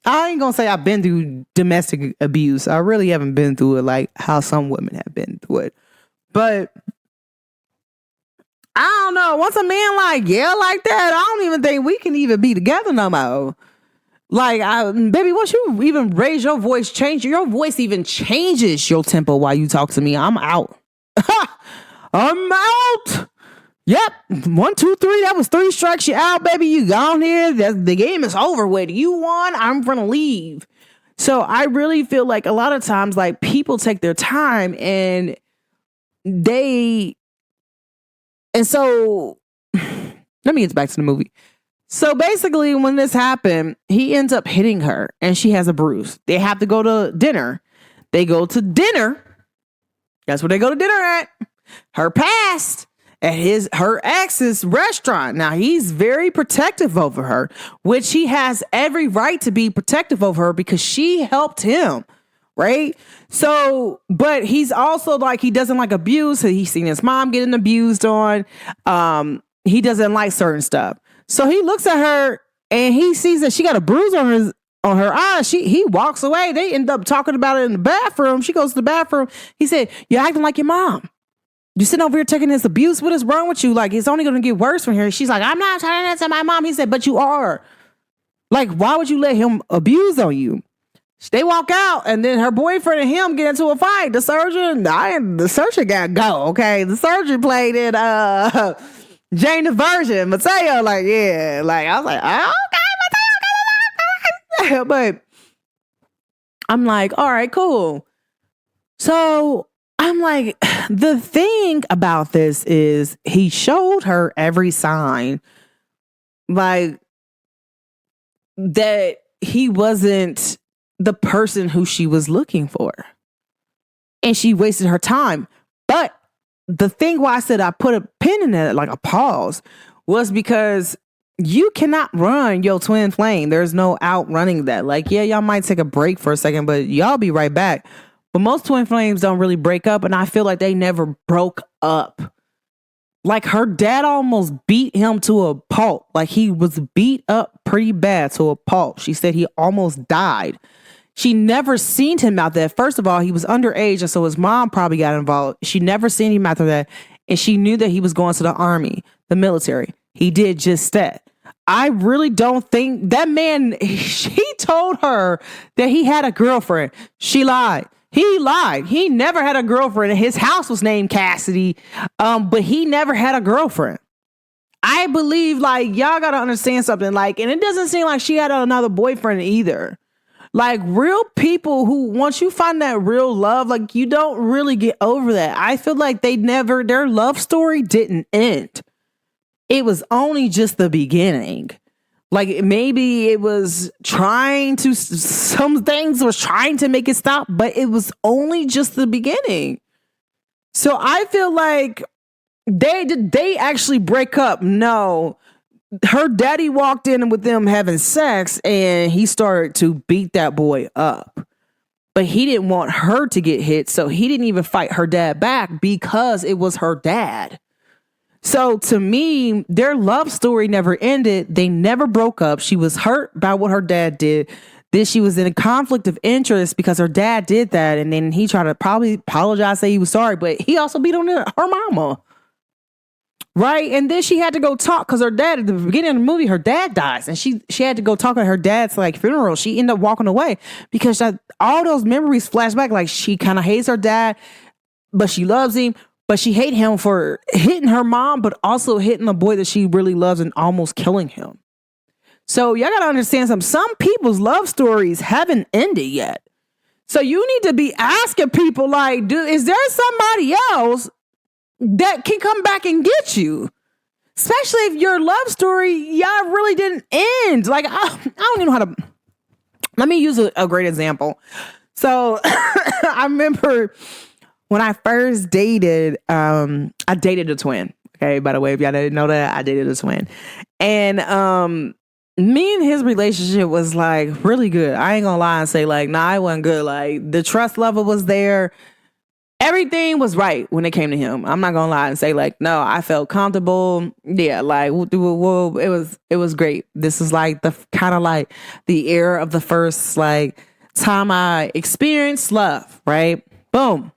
[SPEAKER 1] I ain't gonna say I've been through domestic abuse. I really haven't been through it like how some women have been through it. But I don't know. Once a man like yell like that, I don't even think we can even be together no more. Like, baby, once you even raise your voice, change your voice even changes your tempo while you talk to me. I'm out. I'm out. Yep. 1, 2, 3. That was 3 strikes. You out, baby. You gone here. The game is over with. You won. I'm gonna leave. So I really feel like a lot of times, like, people take their time and so let me get back to the movie. So basically, when this happened, he ends up hitting her and she has a bruise. They have to go to dinner. They go to dinner. That's where they go to dinner at. Her past at her ex's restaurant. Now, he's very protective over her, which he has every right to be protective over her because she helped him. Right? So, but he's also like, he doesn't like abuse. He's seen his mom getting abused on. He doesn't like certain stuff. So he looks at her and he sees that she got a bruise on her eye. He walks away. They end up talking about it in the bathroom. She goes to the bathroom. He said, you're acting like your mom. You sitting over here taking this abuse. What is wrong with you? Like, it's only going to get worse from here. She's like, I'm not telling that to my mom. He said, but you are. Like, why would you let him abuse on you? They walk out, and then her boyfriend and him get into a fight. The surgeon got to go, okay? The surgeon played it, Jane the Virgin, Mateo, like, yeah. Like, I was like, oh, okay, Mateo. But I'm like, all right, cool. So I'm like, the thing about this is he showed her every sign, like, that he wasn't the person who she was looking for. And she wasted her time. But the thing why I said I put a pin in it, like a pause, was because you cannot run your twin flame. There's no outrunning that. Like, yeah, y'all might take a break for a second, but y'all be right back. But most twin flames don't really break up, and I feel like they never broke up. Like, her dad almost beat him to a pulp. Like, he was beat up pretty bad to a pulp. She said he almost died. She never seen him out there. First of all, he was underage, and so his mom probably got involved. She never seen him after that, and she knew that he was going to the army, the military. He did just that. I really don't think that man, he told her that he had a girlfriend. She lied. He lied. He never had a girlfriend. His house was named Cassidy, but he never had a girlfriend. I believe, like, y'all got to understand something. Like, and it doesn't seem like she had another boyfriend either. Like, real people who, once you find that real love, like, you don't really get over that. I feel like their love story didn't end. It was only just the beginning. Like, maybe it was some things was trying to make it stop, but it was only just the beginning. So I feel like they actually break up. No, her daddy walked in with them having sex and he started to beat that boy up. But he didn't want her to get hit, so he didn't even fight her dad back because it was her dad. So to me, their love story never ended. They never broke up. She was hurt by what her dad did. Then she was in a conflict of interest because her dad did that. And then he tried to probably apologize, say he was sorry, but he also beat on her mama. Right. And then she had to go talk because her dad, at the beginning of the movie, her dad dies. And she had to go talk at her dad's like funeral. She ended up walking away because all those memories flash back. Like she kind of hates her dad, but she loves him. But she hates him for hitting her mom, but also hitting the boy that she really loves and almost killing him. So y'all got to understand something. Some people's love stories haven't ended yet. So you need to be asking people like, is there somebody else that can come back and get you? Especially if your love story, y'all really didn't end. Like, I don't even know how to, let me use a great example. So I remember when I first dated, I dated a twin. Okay. By the way, if y'all didn't know that, I dated a twin. And, me and his relationship was like really good. I ain't gonna lie and say like, nah, it wasn't good. Like the trust level was there. Everything was right when it came to him. I'm not gonna lie and say like, no, I felt comfortable. Yeah, like it was great. This is like the kind of like the era of the first like time I experienced love, right? Boom.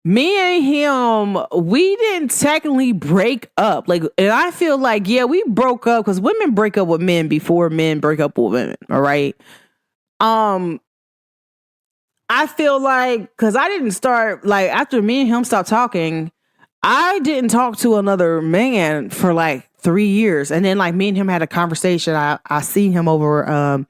[SPEAKER 1] Me and him, we didn't technically break up. Like, and I feel like, yeah, we broke up because women break up with men before men break up with women. All right. I feel like, because I didn't start, like, after me and him stopped talking, I didn't talk to another man for like 3 years. And then, like, me and him had a conversation. I seen him over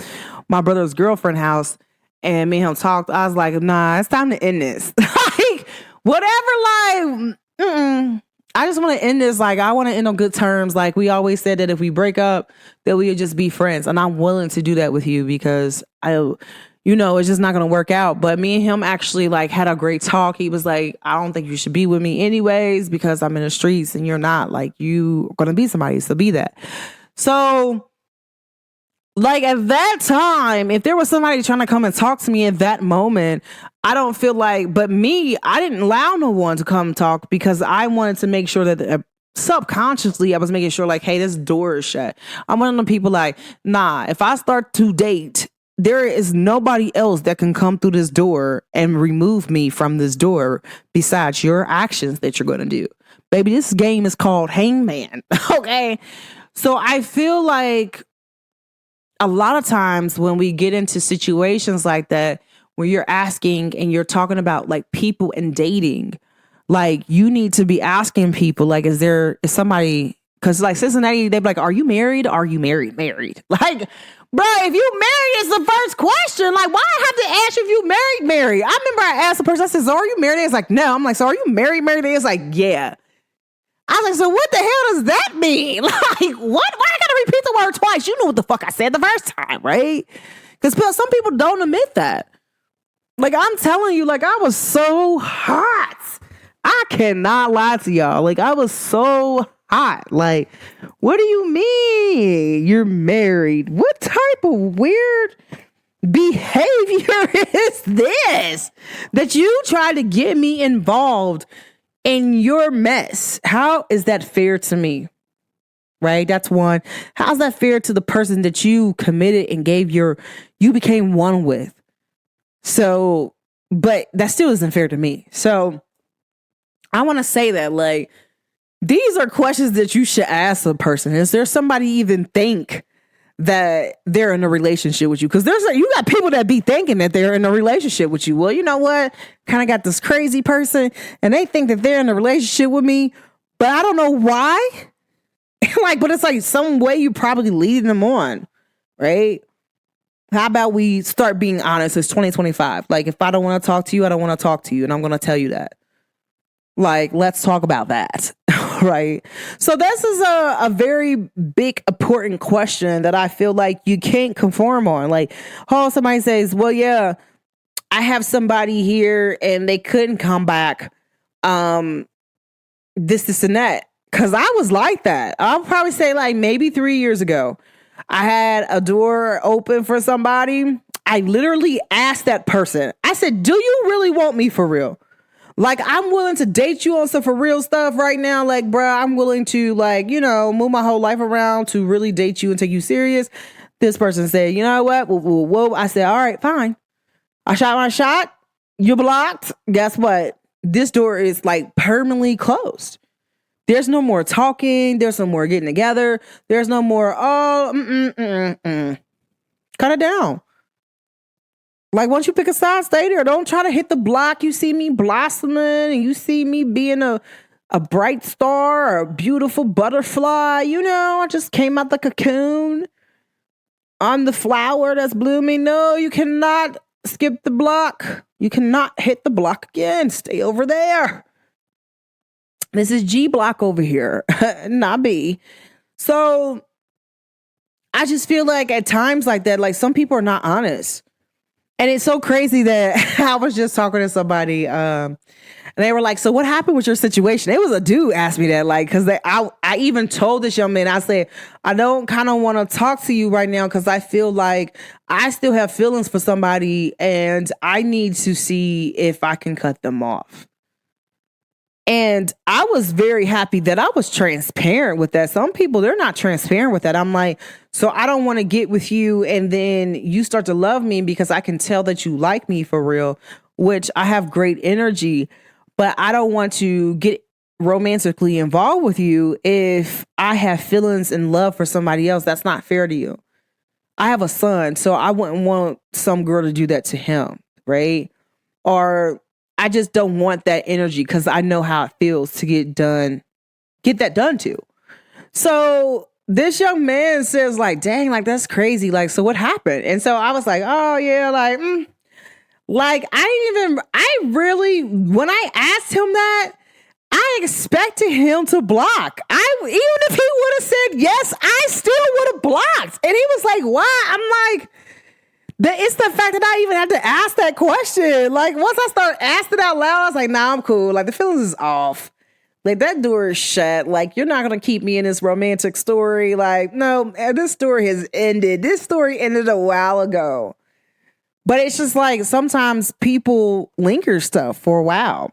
[SPEAKER 1] my brother's girlfriend's house, and me and him talked. I was like, nah, it's time to end this. Like, whatever, like, I just want to end this. Like, I want to end on good terms. Like, we always said that if we break up, that we would just be friends. And I'm willing to do that with you because it's just not going to work out. But me and him actually like had a great talk. He was like, I don't think you should be with me anyways because I'm in the streets and you're not. Like, you are going to be somebody, so be that. So like at that time, if there was somebody trying to come and talk to me at that moment, I don't feel like, but me, I didn't allow no one to come talk because I wanted to make sure that subconsciously I was making sure like, hey, this door is shut. I'm one of the people like, nah, if I start to date, there is nobody else that can come through this door and remove me from this door besides your actions that you're going to do. Baby, this game is called Hangman. Okay. So I feel like a lot of times when we get into situations like that, where you're asking and you're talking about like people and dating, like you need to be asking people, like, is somebody, because like Cincinnati, they'd be like, are you married? Are you married? Like, bro, if you married, it's the first question. Like, why I have to ask you if you married? I remember I asked the person, I said, so are you married? It's like, no. I'm like, so are you married? It's like, yeah. I was like, so what the hell does that mean? Like, what? Why I gotta repeat the word twice? You know what the fuck I said the first time, right? Because some people don't admit that. Like, I'm telling you, like, I was so hot. I cannot lie to y'all. Like, I was so hot. Like, what do you mean you're married? What type of weird behavior is this that you try to get me involved in your mess? How is that fair to me? Right? That's one. How's that fair to the person that you committed and you became one with? So, but that still isn't fair to me. So I want to say that, like, these are questions that you should ask a person. Is there somebody even think that they're in a relationship with you? Because you got people that be thinking that they're in a relationship with you. Well, you know what? Kind of got this crazy person and they think that they're in a relationship with me, but I don't know why. Like, but it's like some way you probably leading them on, right? How about we start being honest? It's 2025. Like, if I don't want to talk to you, I don't want to talk to you. And I'm going to tell you that. Like, let's talk about that. Right. So this is a very big, important question that I feel like you can't conform on. Like, somebody says, well, yeah, I have somebody here and they couldn't come back. This and that. Cause I was like that. I'll probably say like maybe 3 years ago, I had a door open for somebody. I literally asked that person, I said, do you really want me for real? Like, I'm willing to date you on some for real stuff right now. Like, bro, I'm willing to, like, move my whole life around to really date you and take you serious. This person said, you know what? Whoa. I said, all right, fine. I shot my shot. You're blocked. Guess what? This door is like permanently closed. There's no more talking. There's no more getting together. There's no more, cut it down. Like, once you pick a side, stay there. Don't try to hit the block. You see me blossoming and you see me being a bright star or a beautiful butterfly. I just came out the cocoon. I'm the flower that's blooming. No, you cannot skip the block. You cannot hit the block again. Stay over there. This is G block over here, not B. So I just feel like at times like that, like some people are not honest. And it's so crazy that I was just talking to somebody, and they were like, so what happened with your situation? It was a dude asked me that, like, because I even told this young man, I said, I don't kind of want to talk to you right now because I feel like I still have feelings for somebody and I need to see if I can cut them off. And I was very happy that I was transparent with that. Some people, they're not transparent with that. I'm like, so I don't want to get with you and then you start to love me because I can tell that you like me for real, which I have great energy, but I don't want to get romantically involved with you if I have feelings and love for somebody else. That's not fair to you. I have a son, so I wouldn't want some girl to do that to him, right? Or I just don't want that energy because I know how it feels to get that done to. So this young man says like, dang, like that's crazy. Like, so what happened? And so I was like, oh yeah, like when I asked him that, I expected him to block. Even if he would have said yes, I still would have blocked. And he was like, why? I'm like, it's the fact that I even had to ask that question. Like, once I started asking out loud, I was like, nah, I'm cool. Like, the feelings is off. Like, that door is shut. Like, you're not going to keep me in this romantic story. Like, no, this story has ended. This story ended a while ago. But it's just like, sometimes people linger stuff for a while.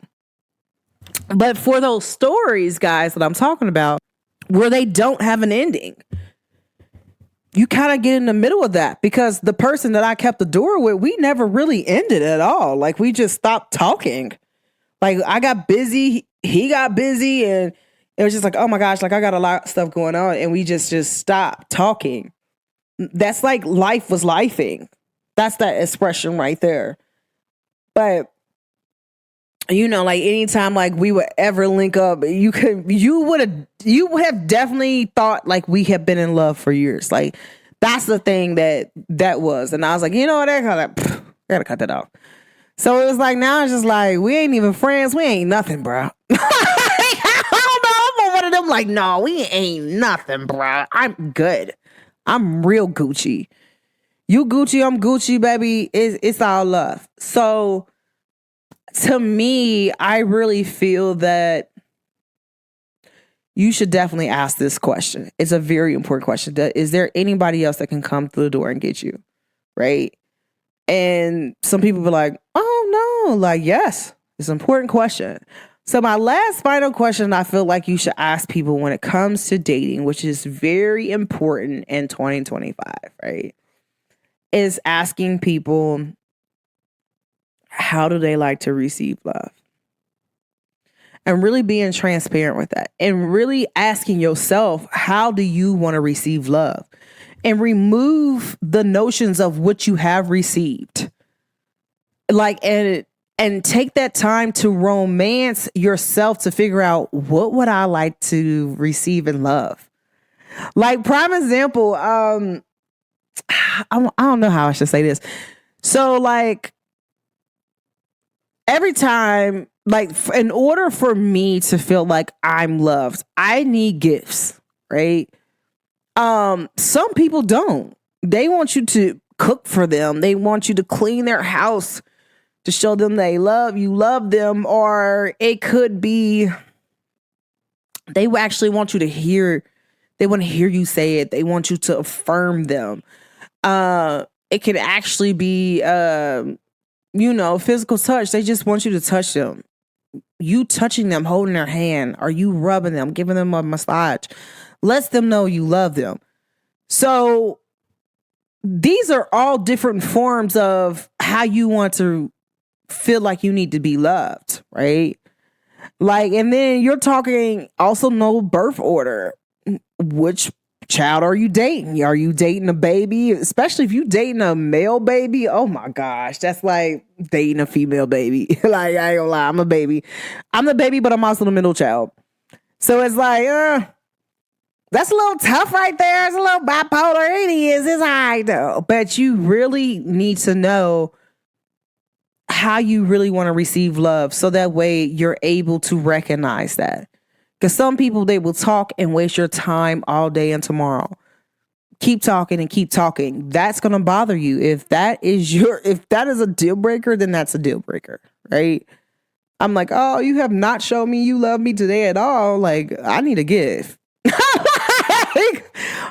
[SPEAKER 1] But for those stories, guys, that I'm talking about, where they don't have an ending, you kind of get in the middle of that because the person that I kept the door with, we never really ended at all. Like, we just stopped talking. Like, I got busy, he got busy, and it was just like, oh my gosh, like I got a lot of stuff going on, and we just stopped talking. That's like life was lifing. That's that expression right there. But like anytime like we would ever link up, you would have definitely thought like we have been in love for years. Like that's the thing that was. And I was like, you know what? I gotta cut that off. So it was like, now it's just like, we ain't even friends. We ain't nothing, bro. I don't know. I'm one of them like, no, we ain't nothing, bro. I'm good. I'm real Gucci. You Gucci, I'm Gucci, baby. It's all love. So to me, I really feel that you should definitely ask this question. It's a very important question. Is there anybody else that can come through the door and get you? Right? And some people be like, oh no, like, yes, it's an important question. So my last final question I feel like you should ask people when it comes to dating, which is very important in 2025, right? Is asking people, how do they like to receive love? And really being transparent with that. And really asking yourself, how do you want to receive love? And remove the notions of what you have received. Like, and take that time to romance yourself to figure out, what would I like to receive in love? Like, prime example, I don't know how I should say this. So like, every time, like, in order for me to feel like I'm loved, I need gifts, right? Some people don't. They want you to cook for them. They want you to clean their house to show them they love them. Or it could be they actually want you to hear. They want to hear you say it. They want you to affirm them. It could actually be, physical touch. They just want you to touch them. You touching them, holding their hand, or you rubbing them, giving them a massage, lets them know you love them. So these are all different forms of how you want to feel like you need to be loved, right? Like, and then you're talking also no birth order. Which child are you dating? Are you dating a baby? Especially if you dating a male baby. Oh my gosh. That's like dating a female baby. Like, I ain't gonna lie. I'm a baby. I'm the baby, but I'm also the middle child. So it's like, that's a little tough right there. It's a little bipolar. It is. It's all right though. But you really need to know how you really want to receive love. So that way you're able to recognize that. Because some people, they will talk and waste your time all day and tomorrow. Keep talking and keep talking. That's going to bother you. If that is a deal breaker, then that's a deal breaker, right? I'm like, oh, you have not shown me you love me today at all. Like, I need a gift.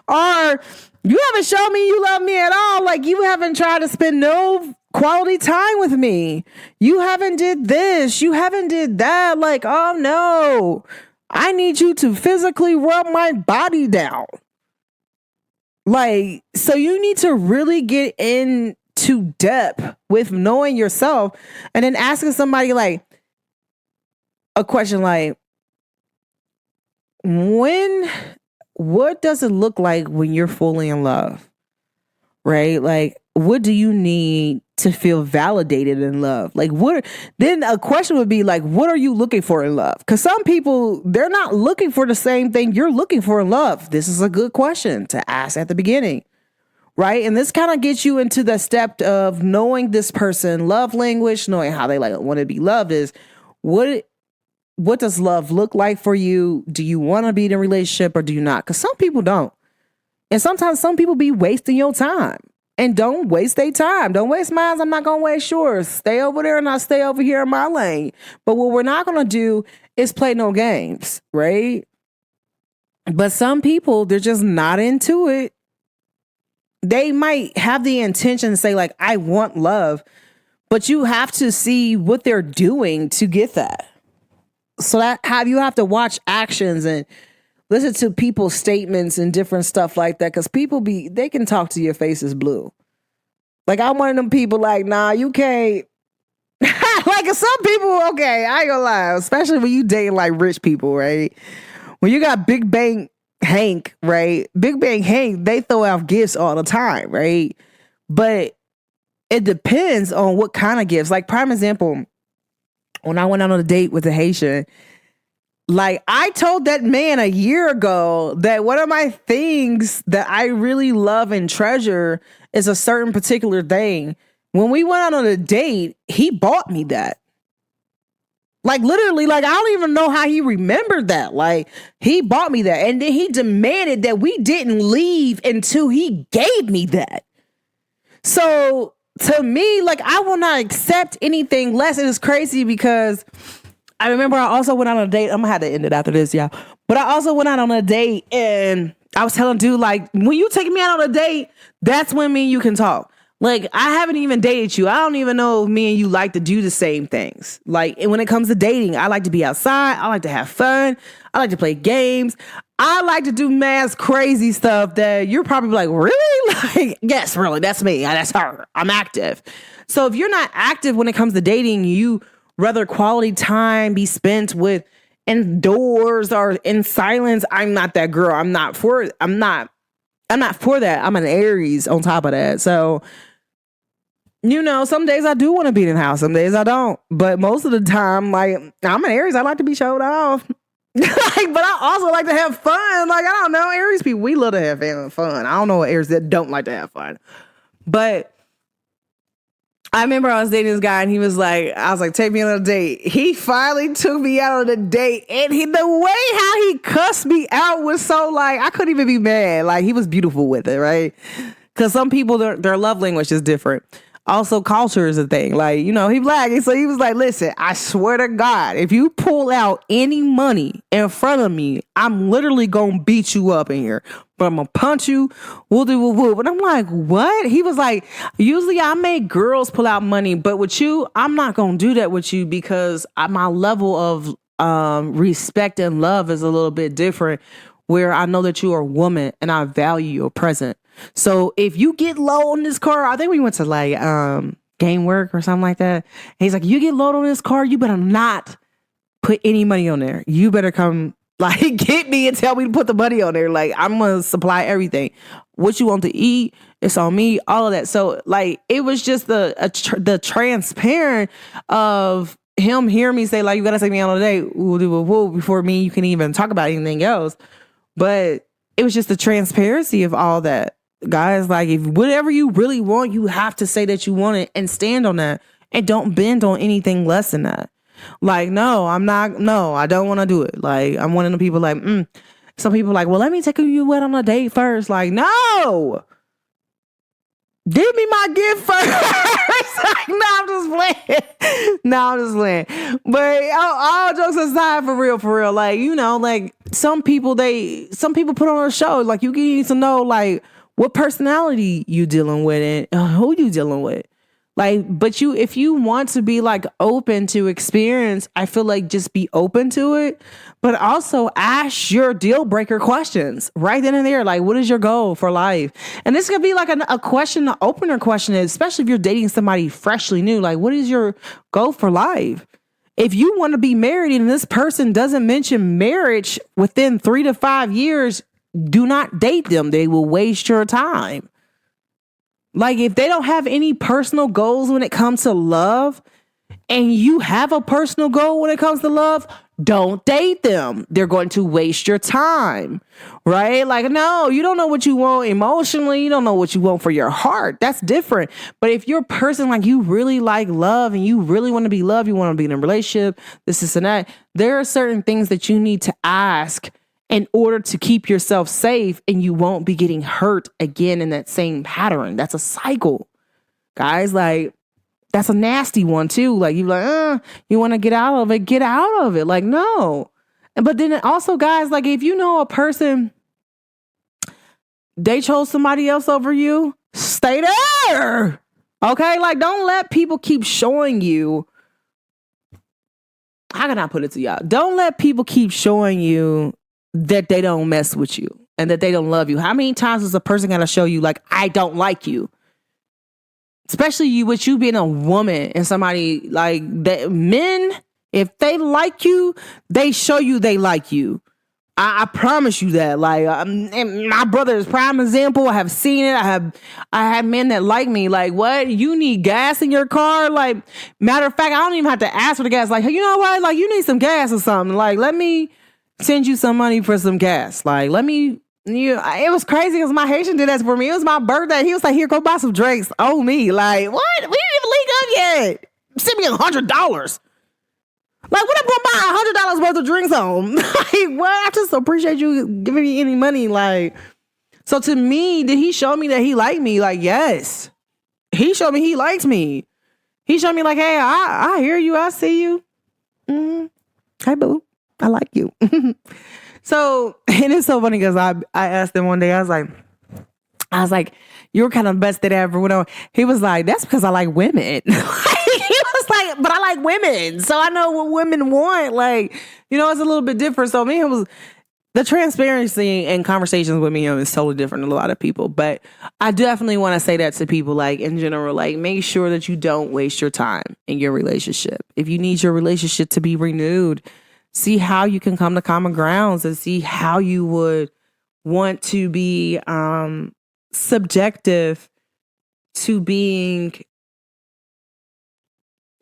[SPEAKER 1] Or you haven't shown me you love me at all. Like, you haven't tried to spend no quality time with me. You haven't did this. You haven't did that. Like, oh no. I need you to physically rub my body down. Like, so you need to really get into depth with knowing yourself and then asking somebody like a question like, what does it look like when you're fully in love? Right? Like, what do you need to feel validated in love? Like, then a question would be like, what are you looking for in love? Because some people, they're not looking for the same thing you're looking for in love. This is a good question to ask at the beginning, right? And this kind of gets you into the step of knowing this person love language, knowing how they like want to be loved is what does love look like for you? Do you want to be in a relationship or do you not? Because some people don't. And sometimes some people be wasting your time. And don't waste their time. Don't waste mine. I'm not going to waste yours. Stay over there and I'll stay over here in my lane. But what we're not going to do is play no games, right? But some people, they're just not into it. They might have the intention to say like, I want love. But you have to see what they're doing to get that. So you have to watch actions and listen to people's statements and different stuff like that. Because they can talk to your face is blue. Like, I'm one of them people like, nah, you can't. Like, some people, okay, I ain't gonna lie. Especially when you dating like rich people, right? When you got Big Bang Hank, right? Big Bang Hank, they throw out gifts all the time, right? But it depends on what kind of gifts. Like, prime example, when I went out on a date with a Haitian, like, I told that man a year ago that one of my things that I really love and treasure is a certain particular thing. When we went out on a date, he bought me that. Like, literally, like, I don't even know how he remembered that. Like, he bought me that. And then he demanded that we didn't leave until he gave me that. So, to me, like, I will not accept anything less. It is crazy because I remember I also went out on a date. I'm going to have to end it after this, y'all. But I also went out on a date and I was telling dude, like, when you take me out on a date, that's when me and you can talk. Like, I haven't even dated you. I don't even know if me and you like to do the same things. Like, and when it comes to dating, I like to be outside. I like to have fun. I like to play games. I like to do mass crazy stuff that you're probably like, really? Like, yes, really. That's me. That's her. I'm active. So if you're not active when it comes to dating, you rather quality time be spent with indoors or in silence. I'm not that girl. I'm not for that. I'm an Aries on top of that. So, you know, some days I do want to be in the house. Some days I don't. But most of the time, like, I'm an Aries. I like to be showed off. Like, but I also like to have fun. Like, I don't know. Aries people, we love to have fun. I don't know Aries that don't like to have fun. But I remember I was dating this guy and I was like, take me on a date. He finally took me out on a date and the way how he cussed me out was so like, I couldn't even be mad. Like, he was beautiful with it, right? Because some people, their love language is different. Also, culture is a thing. Like, you know, he black. And so he was like, listen, I swear to God, if you pull out any money in front of me, I'm literally going to beat you up in here. But I'm going to punch you. We'll do woo. But I'm like, what? He was like, usually I make girls pull out money. But with you, I'm not going to do that with you because my level of respect and love is a little bit different, where I know that you are a woman and I value your presence. So if you get low on this car, I think we went to like game work or something like that. And he's like, you get low on this car, you better not put any money on there. You better come like get me and tell me to put the money on there. Like I'm gonna supply everything. What you want to eat, it's on me. All of that. So like it was just the transparent of him hearing me say like you gotta take me out on a date. We'll do a woo before me. You can even talk about anything else. But it was just the transparency of all that, guys. Like if whatever you really want, you have to say that you want it and stand on that, and don't bend on anything less than that. Like, no, I don't want to do it. Like, I'm one of the people like, some people like, well, let me take you out on a date first. Like, no, give me my gift first. Like, no, I'm just playing. But all jokes aside, for real, like, you know, like some people put on a show. Like, you need to know like what personality you dealing with and who you dealing with. Like, but if you want to be like open to experience, I feel like just be open to it, but also ask your deal breaker questions right then and there. Like, what is your goal for life? And this could be like a question, an opener question, especially if you're dating somebody freshly new. Like, what is your goal for life? If you want to be married and this person doesn't mention marriage within 3 to 5 years, do not date them. They will waste your time. Like if they don't have any personal goals when it comes to love and you have a personal goal when it comes to love, don't date them. They're going to waste your time, right? Like, no, you don't know what you want emotionally. You don't know what you want for your heart. That's different. But if you're a person like you really like love and you really want to be loved, you want to be in a relationship, this and that, there are certain things that you need to ask in order to keep yourself safe, and you won't be getting hurt again in that same pattern. That's a cycle, guys. Like that's a nasty one too. Like you like, you want to get out of it, get out of it. Like, no. But then also, guys, like if you know a person, they chose somebody else over you, stay there. Okay. Like don't let people keep showing you. How can I put it to y'all? Don't let people keep showing you that they don't mess with you and that they don't love you. How many times is a person going to show you like, I don't like you? Especially with you being a woman and somebody like that. Men, if they like you, they show you they like you. I promise you that. Like and my brother is prime example. I have seen it. I have men that like me. Like, what? You need gas in your car? Like, matter of fact, I don't even have to ask for the gas. Like, hey, you know what? Like, you need some gas or something. Like, let me send you some money for some gas. Like, it was crazy because my Haitian did that for me. It was my birthday. He was like, here, go buy some drinks. Oh, me. Like, what? We didn't even link up yet. Send me $100. Like, what I'm going to buy $100 worth of drinks on? Like, what? I just appreciate you giving me any money. Like, so to me, did he show me that he liked me? Like, yes. He showed me he liked me. He showed me like, hey, I hear you. I see you. Mm-hmm. Hey, boo. I like you. So, and it's so funny because I asked him one day, I was like, you're kind of best that I ever went on. He was like, that's because I like women. He was like, but I like women. So I know what women want. Like, you know, it's a little bit different. So me, it was the transparency and conversations with me is totally different than a lot of people. But I definitely want to say that to people, like in general, like make sure that you don't waste your time in your relationship. If you need your relationship to be renewed, see how you can come to common grounds and see how you would want to be subjective to being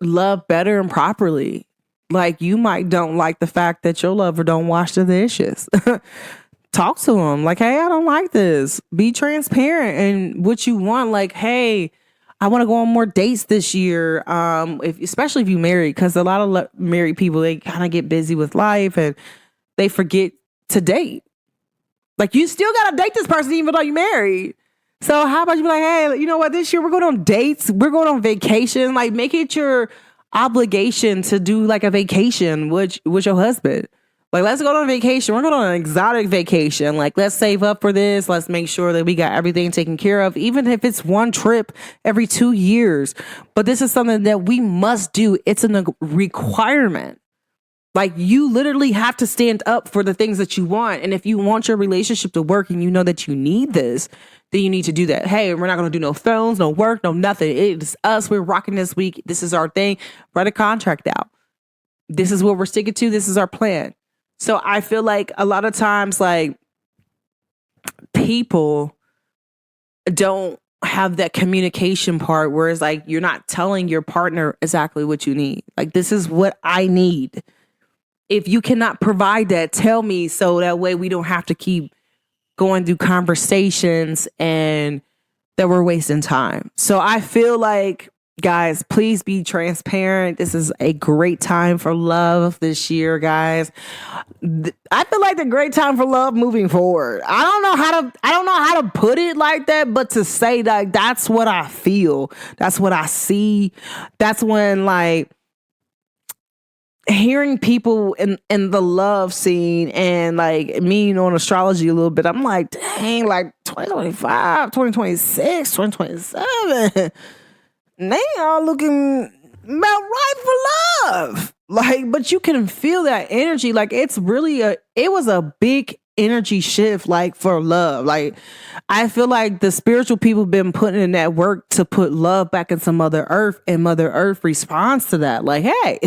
[SPEAKER 1] loved better and properly. Like you might don't like the fact that your lover don't wash the dishes. Talk to them like, hey, I don't like this. Be transparent and what you want. Like, hey, I want to go on more dates this year, especially if you married, because a lot of married people, they kind of get busy with life and they forget to date. Like you still got to date this person even though you're married. So how about you be like, hey, you know what? This year we're going on dates. We're going on vacation. Like make it your obligation to do like a vacation with your husband. Like, let's go on vacation. We're going on an exotic vacation. Like, let's save up for this. Let's make sure that we got everything taken care of, even if it's one trip every 2 years. But this is something that we must do. It's a requirement. Like, you literally have to stand up for the things that you want. And if you want your relationship to work and you know that you need this, then you need to do that. Hey, we're not going to do no phones, no work, no nothing. It's us. We're rocking this week. This is our thing. Write a contract out. this is what we're sticking to. This is our plan. So I feel like a lot of times, like, people don't have that communication part where it's like you're not telling your partner exactly what you need. Like, this is what I need. If you cannot provide that, tell me, so that way we don't have to keep going through conversations and that we're wasting time. So I feel like, guys, please be transparent. This is a great time for love this year, guys. I feel like the great time for love moving forward. I don't know how to put it like that, but to say that that's what I feel. That's what I see. That's when, like, hearing people in the love scene and, like, me on astrology a little bit, I'm like, dang, like 2025, 2026, 2027. They all looking about right for love. Like, but you can feel that energy. Like, it's really it was a big energy shift, like, for love. Like, I feel like the spiritual people been putting in that work to put love back into Mother Earth, and Mother Earth responds to that. Like, hey,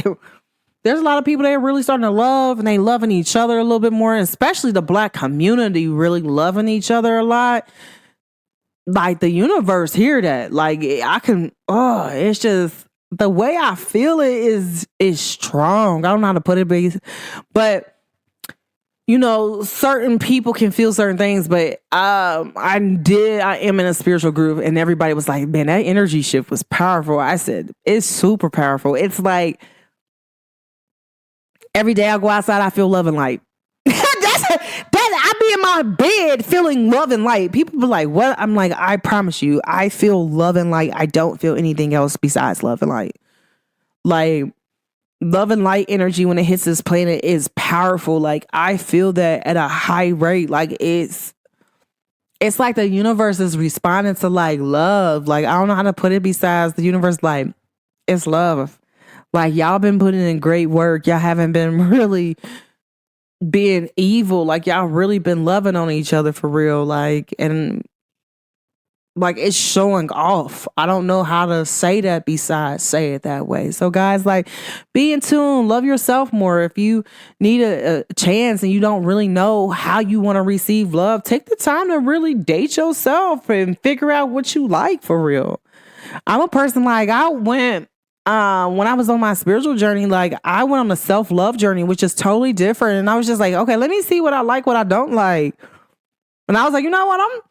[SPEAKER 1] there's a lot of people that are really starting to love, and they loving each other a little bit more, especially the Black community really loving each other a lot. Like, the universe hear that. Like, it's just the way I feel it is strong. I don't know how to put it, but you know, certain people can feel certain things, but I am in a spiritual group, and everybody was like, man, that energy shift was powerful. I said, it's super powerful. It's like every day I go outside, I feel love and light. I be in my bed feeling love and light. People be like, what? I'm like, I promise you, I feel love and light. I don't feel anything else besides love and light. Like, love and light energy, when it hits this planet, is powerful. Like, I feel that at a high rate. Like, it's like the universe is responding to, like, love. Like, I don't know how to put it besides the universe, like, it's love. Like, y'all been putting in great work. Y'all haven't been really being evil. Like, y'all really been loving on each other for real. Like, and like, it's showing off. I don't know how to say that besides say it that way. So, guys, like, be in tune, love yourself more. If you need a chance and you don't really know how you want to receive love, take the time to really date yourself and figure out what you like for real. I'm a person, like, I went when I was on my spiritual journey, like, I went on a self-love journey, which is totally different. And I was just like, okay, let me see what I like, what I don't like. And I was like, you know what?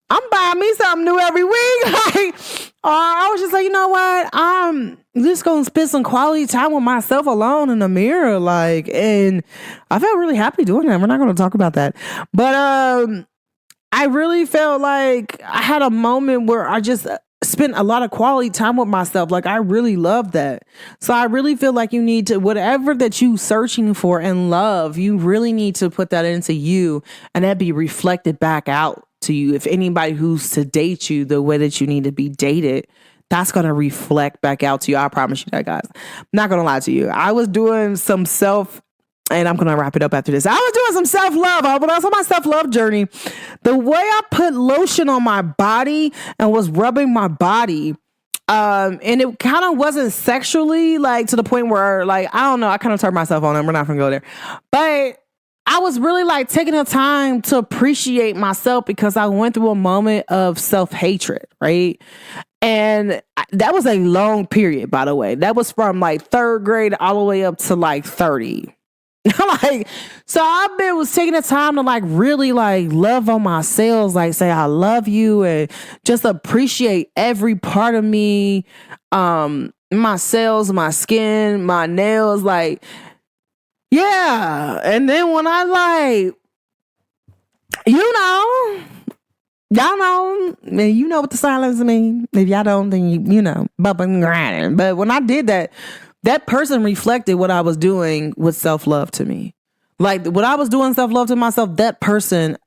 [SPEAKER 1] I'm buying me something new every week. Like, I was just like, you know what? I'm just going to spend some quality time with myself alone in the mirror. Like, and I felt really happy doing that. We're not going to talk about that. But I really felt like I had a moment where I just spent a lot of quality time with myself. Like, I really love that. So I really feel like you need to, whatever that you searching for in love, you really need to put that into you, and that be reflected back out to you. If anybody who's to date you the way that you need to be dated, that's going to reflect back out to you. I promise you that, guys. I'm not going to lie to you. I was doing some and I'm going to wrap it up after this. I was doing some self-love. When I was on my self-love journey, the way I put lotion on my body and was rubbing my body, and it kind of wasn't sexually, like, to the point where, like, I don't know, I kind of turned myself on, and we're not going to go there. But I was really, like, taking the time to appreciate myself, because I went through a moment of self-hatred, right? And that was a long period, by the way. That was from, like, 3rd grade all the way up to, like, 30. Like, so I was taking the time to, like, really, like, love on myself, like, say I love you, and just appreciate every part of me, my cells, my skin, my nails, like, yeah. And then when I, like, y'all know, and you know what the silence mean. If y'all don't, then you know, bumping and grinding. But when I did that, that person reflected what I was doing with self-love to me. Like, what I was doing self-love to myself, that person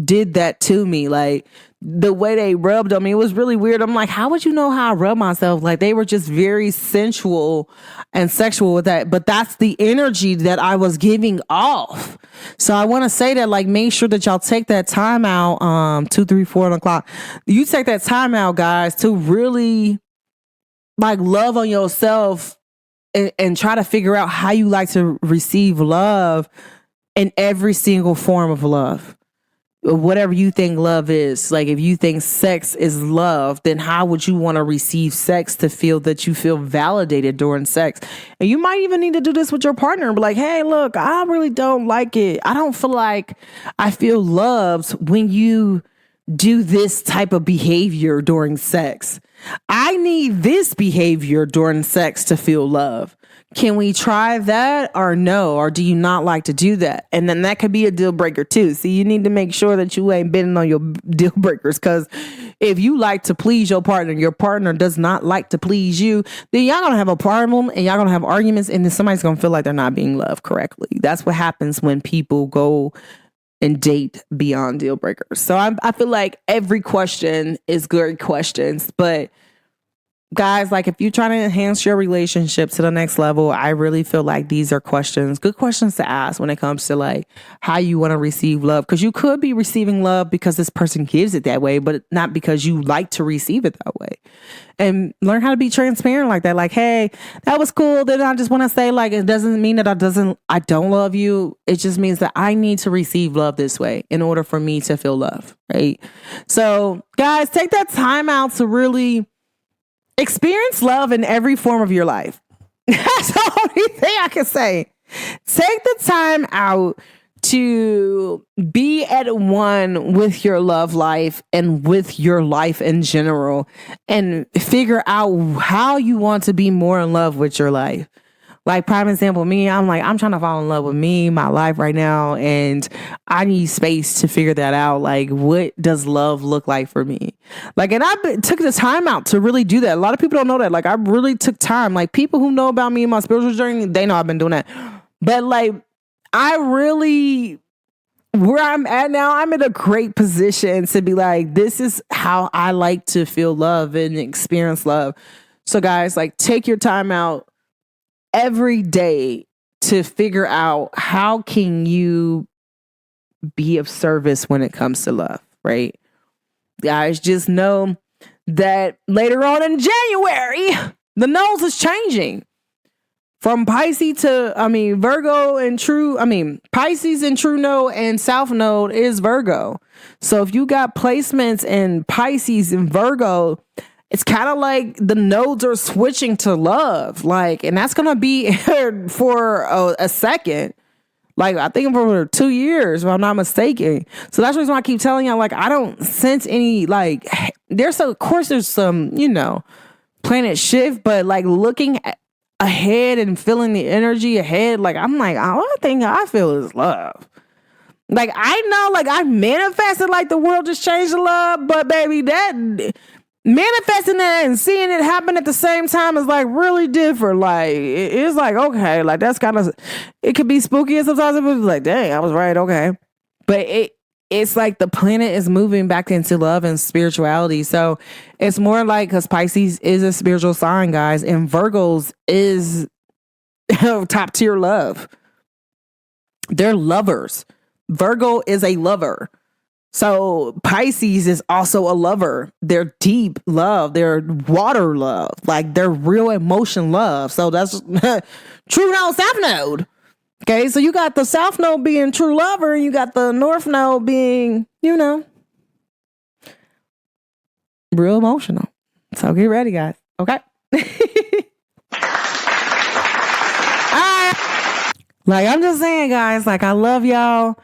[SPEAKER 1] did that to me. Like, the way they rubbed on me, it was really weird. I'm like, how would you know how I rub myself? Like, they were just very sensual and sexual with that. But that's the energy that I was giving off. So I want to say that, like, make sure that y'all take that time out, 2, 3, 4 o'clock. You take that time out, guys, to really, like, love on yourself and try to figure out how you like to receive love in every single form of love. Whatever you think love is. Like if you think sex is love, then how would you want to receive sex to feel that you feel validated during sex? And you might even need to do this with your partner and be like, hey, look, I really don't like it. I don't feel like I feel loved when you do this type of behavior during sex. I need this behavior during sex to feel love. Can we try that or no? Or do you not like to do that? And then that could be a deal breaker too. So you need to make sure that you ain't bending on your deal breakers. Because if you like to please your partner does not like to please you, then y'all gonna have a problem and y'all gonna have arguments, and then somebody's gonna feel like they're not being loved correctly. That's what happens when people go and date beyond deal breakers. So I feel like every question is good questions, but guys, like if you're trying to enhance your relationship to the next level, I really feel like these are good questions to ask when it comes to like how you want to receive love. Because you could be receiving love because this person gives it that way, but not because you like to receive it that way. And learn how to be transparent like that. Like, hey, that was cool. Then I just want to say, like, it doesn't mean that I don't love you. It just means that I need to receive love this way in order for me to feel love. Right. So guys, take that time out to really experience love in every form of your life. That's the only thing I can say. Take the time out to be at one with your love life and with your life in general, and figure out how you want to be more in love with your life. Like prime example, me, I'm trying to fall in love with me, my life right now. And I need space to figure that out. Like, what does love look like for me? Like, and took the time out to really do that. A lot of people don't know that. Like, I really took time. Like, people who know about me and my spiritual journey, they know I've been doing that. But like, I really, where I'm at now, I'm in a great position to be like, this is how I like to feel love and experience love. So guys, like, take your time out every day to figure out how can you be of service when it comes to love, right? Guys, just know that later on in January, the nose is changing from Pisces to, Virgo and Pisces and True Node and South Node is Virgo. So if you got placements in Pisces and Virgo, it's kind of like the nodes are switching to love. Like, and that's going to be for a second. Like, I think for 2 years, if I'm not mistaken. So that's the reason why I keep telling you, like, I don't sense any, like, there's some, planet shift, but like looking ahead and feeling the energy ahead, like, I'm like, all I think I feel is love. Like, I know, like, I manifested like the world just changed to love, but baby, that manifesting that and seeing it happen at the same time is like really different. Like, it's like, okay, like that's kind of, it could be spooky and sometimes it was like, dang, I was right. Okay. But it's like the planet is moving back into love and spirituality. So it's more like, because Pisces is a spiritual sign, guys, and Virgos is top tier love. They're lovers. Virgo is a lover. So Pisces is also a lover. They're deep love. They're water love. Like, they're real emotion love. So that's True Node, South Node. Okay, so you got the South Node being true lover, and you got the North Node being, real emotional. So get ready, guys. Okay. All right. Like, I'm just saying, guys, like, I love y'all.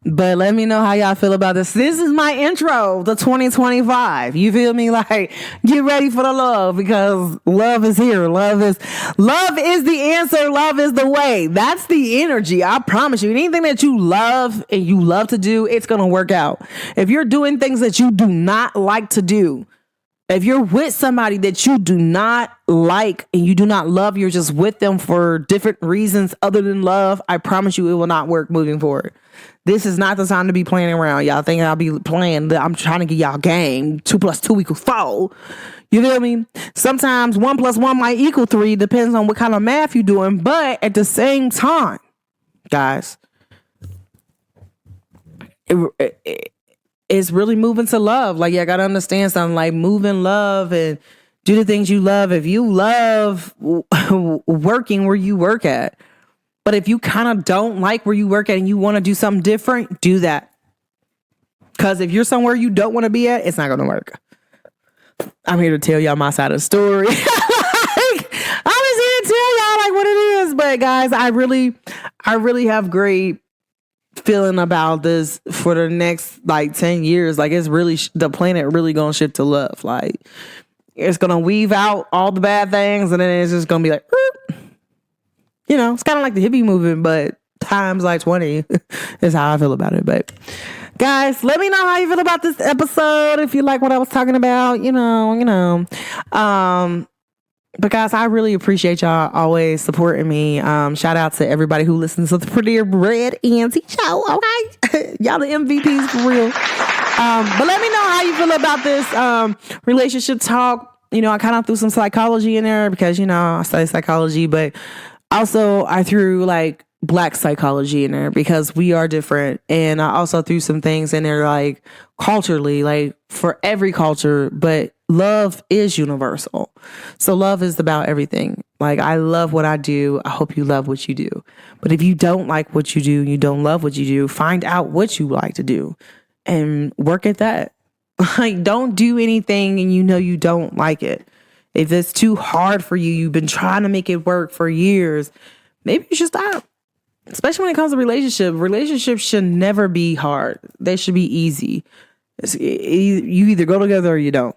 [SPEAKER 1] But let me know how y'all feel about this. This is my intro to 2025. You feel me? Like, get ready for the love, because love is here. Love is the answer. Love is the way. That's the energy. I promise you. Anything that you love and you love to do, it's going to work out. If you're doing things that you do not like to do, if you're with somebody that you do not like and you do not love, you're just with them for different reasons other than love, I promise you it will not work moving forward. This is not the time to be playing around. Y'all think I'll be playing. I'm trying to get y'all game. 2 + 2 = 4. You feel me? Sometimes 1 + 1 might equal 3. Depends on what kind of math you're doing. But at the same time, guys, it's really moving to love. Like, y'all gotta understand something. Like, moving love and Do the things you love. If you love working where you work at, but if you kind of don't like where you work at and you want to do something different, do that. Because if you're somewhere you don't want to be at, it's not going to work. I'm here to tell y'all my side of the story. I'm just here to tell y'all like what it is. But guys, I really have great feeling about this for the next like 10 years. Like it's really, the planet really going to shift to love. Like it's going to weave out all the bad things and then it's just going to be like, you know, it's kind of like the hippie movement, but times like 20 is how I feel about it. But guys, let me know how you feel about this episode. If you like what I was talking about, you know. But guys, I really appreciate y'all always supporting me. Shout out to everybody who listens to the Pretty Red ENT Show. Okay, y'all the MVPs for real. But let me know how you feel about this relationship talk. You know, I kind of threw some psychology in there because, you know, I study psychology, but also I threw like Black psychology in there because we are different. And I also threw some things in there like culturally, like for every culture, but love is universal. So love is about everything. Like I love what I do. I hope you love what you do. But if you don't like what you do, you don't love what you do, find out what you like to do and work at that. Like don't do anything and you know you don't like it. If it's too hard for you, you've been trying to make it work for years, maybe you should stop. Especially when it comes to relationships should never be hard. They should be easy. You either go together or you don't.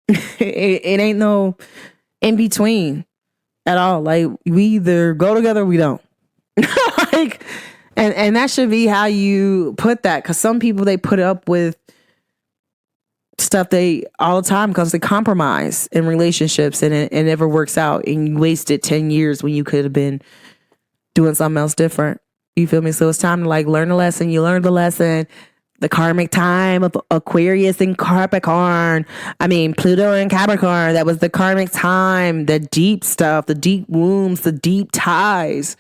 [SPEAKER 1] It ain't no in between at all. Like we either go together or we don't. Like, and that should be how you put that. Because some people, they put up with stuff they all the time because they compromise in relationships and it never works out. And you wasted 10 years when you could have been doing something else different. You feel me? So it's time to like learn a lesson. You learned the lesson. The karmic time of Aquarius and Capricorn. I mean, Pluto and Capricorn. That was the karmic time. The deep stuff, the deep wounds, the deep ties.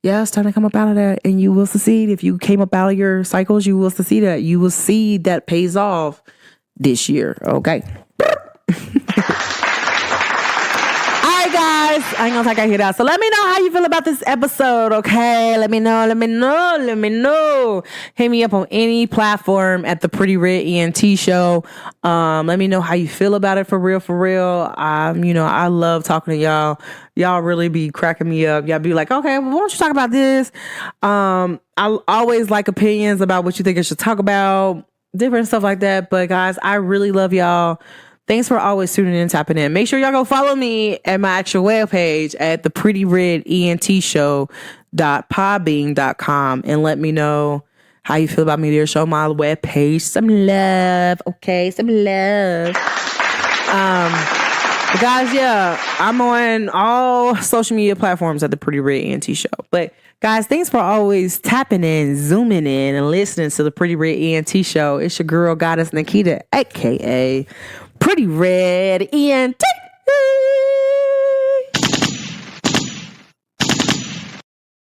[SPEAKER 1] Yeah, it's time to come up out of that and you will succeed. If you came up out of your cycles, you will succeed that. You will see that pays off this year. Okay. Guys, I ain't gonna take I hear that. So let me know how you feel about this episode, okay? Let me know. Hit me up on any platform at the Pretty Red ENT Show. Let me know how you feel about it for real. You know, I love talking to y'all. Y'all really be cracking me up. Y'all be like, okay, well, why don't you talk about this? I always like opinions about what you think I should talk about, different stuff like that. But guys, I really love y'all. Thanks for always tuning in and tapping in. Make sure y'all go follow me at my actual webpage at the Pretty Red ENT Show.podbean.com and let me know how you feel about me there. Show my webpage some love. Okay, some love. Guys, yeah, I'm on all social media platforms at the Pretty Red ENT Show. But guys, thanks for always tapping in, zooming in, and listening to the Pretty Red ENT Show. It's your girl, Goddess Naquita, aka Pretty Red ENT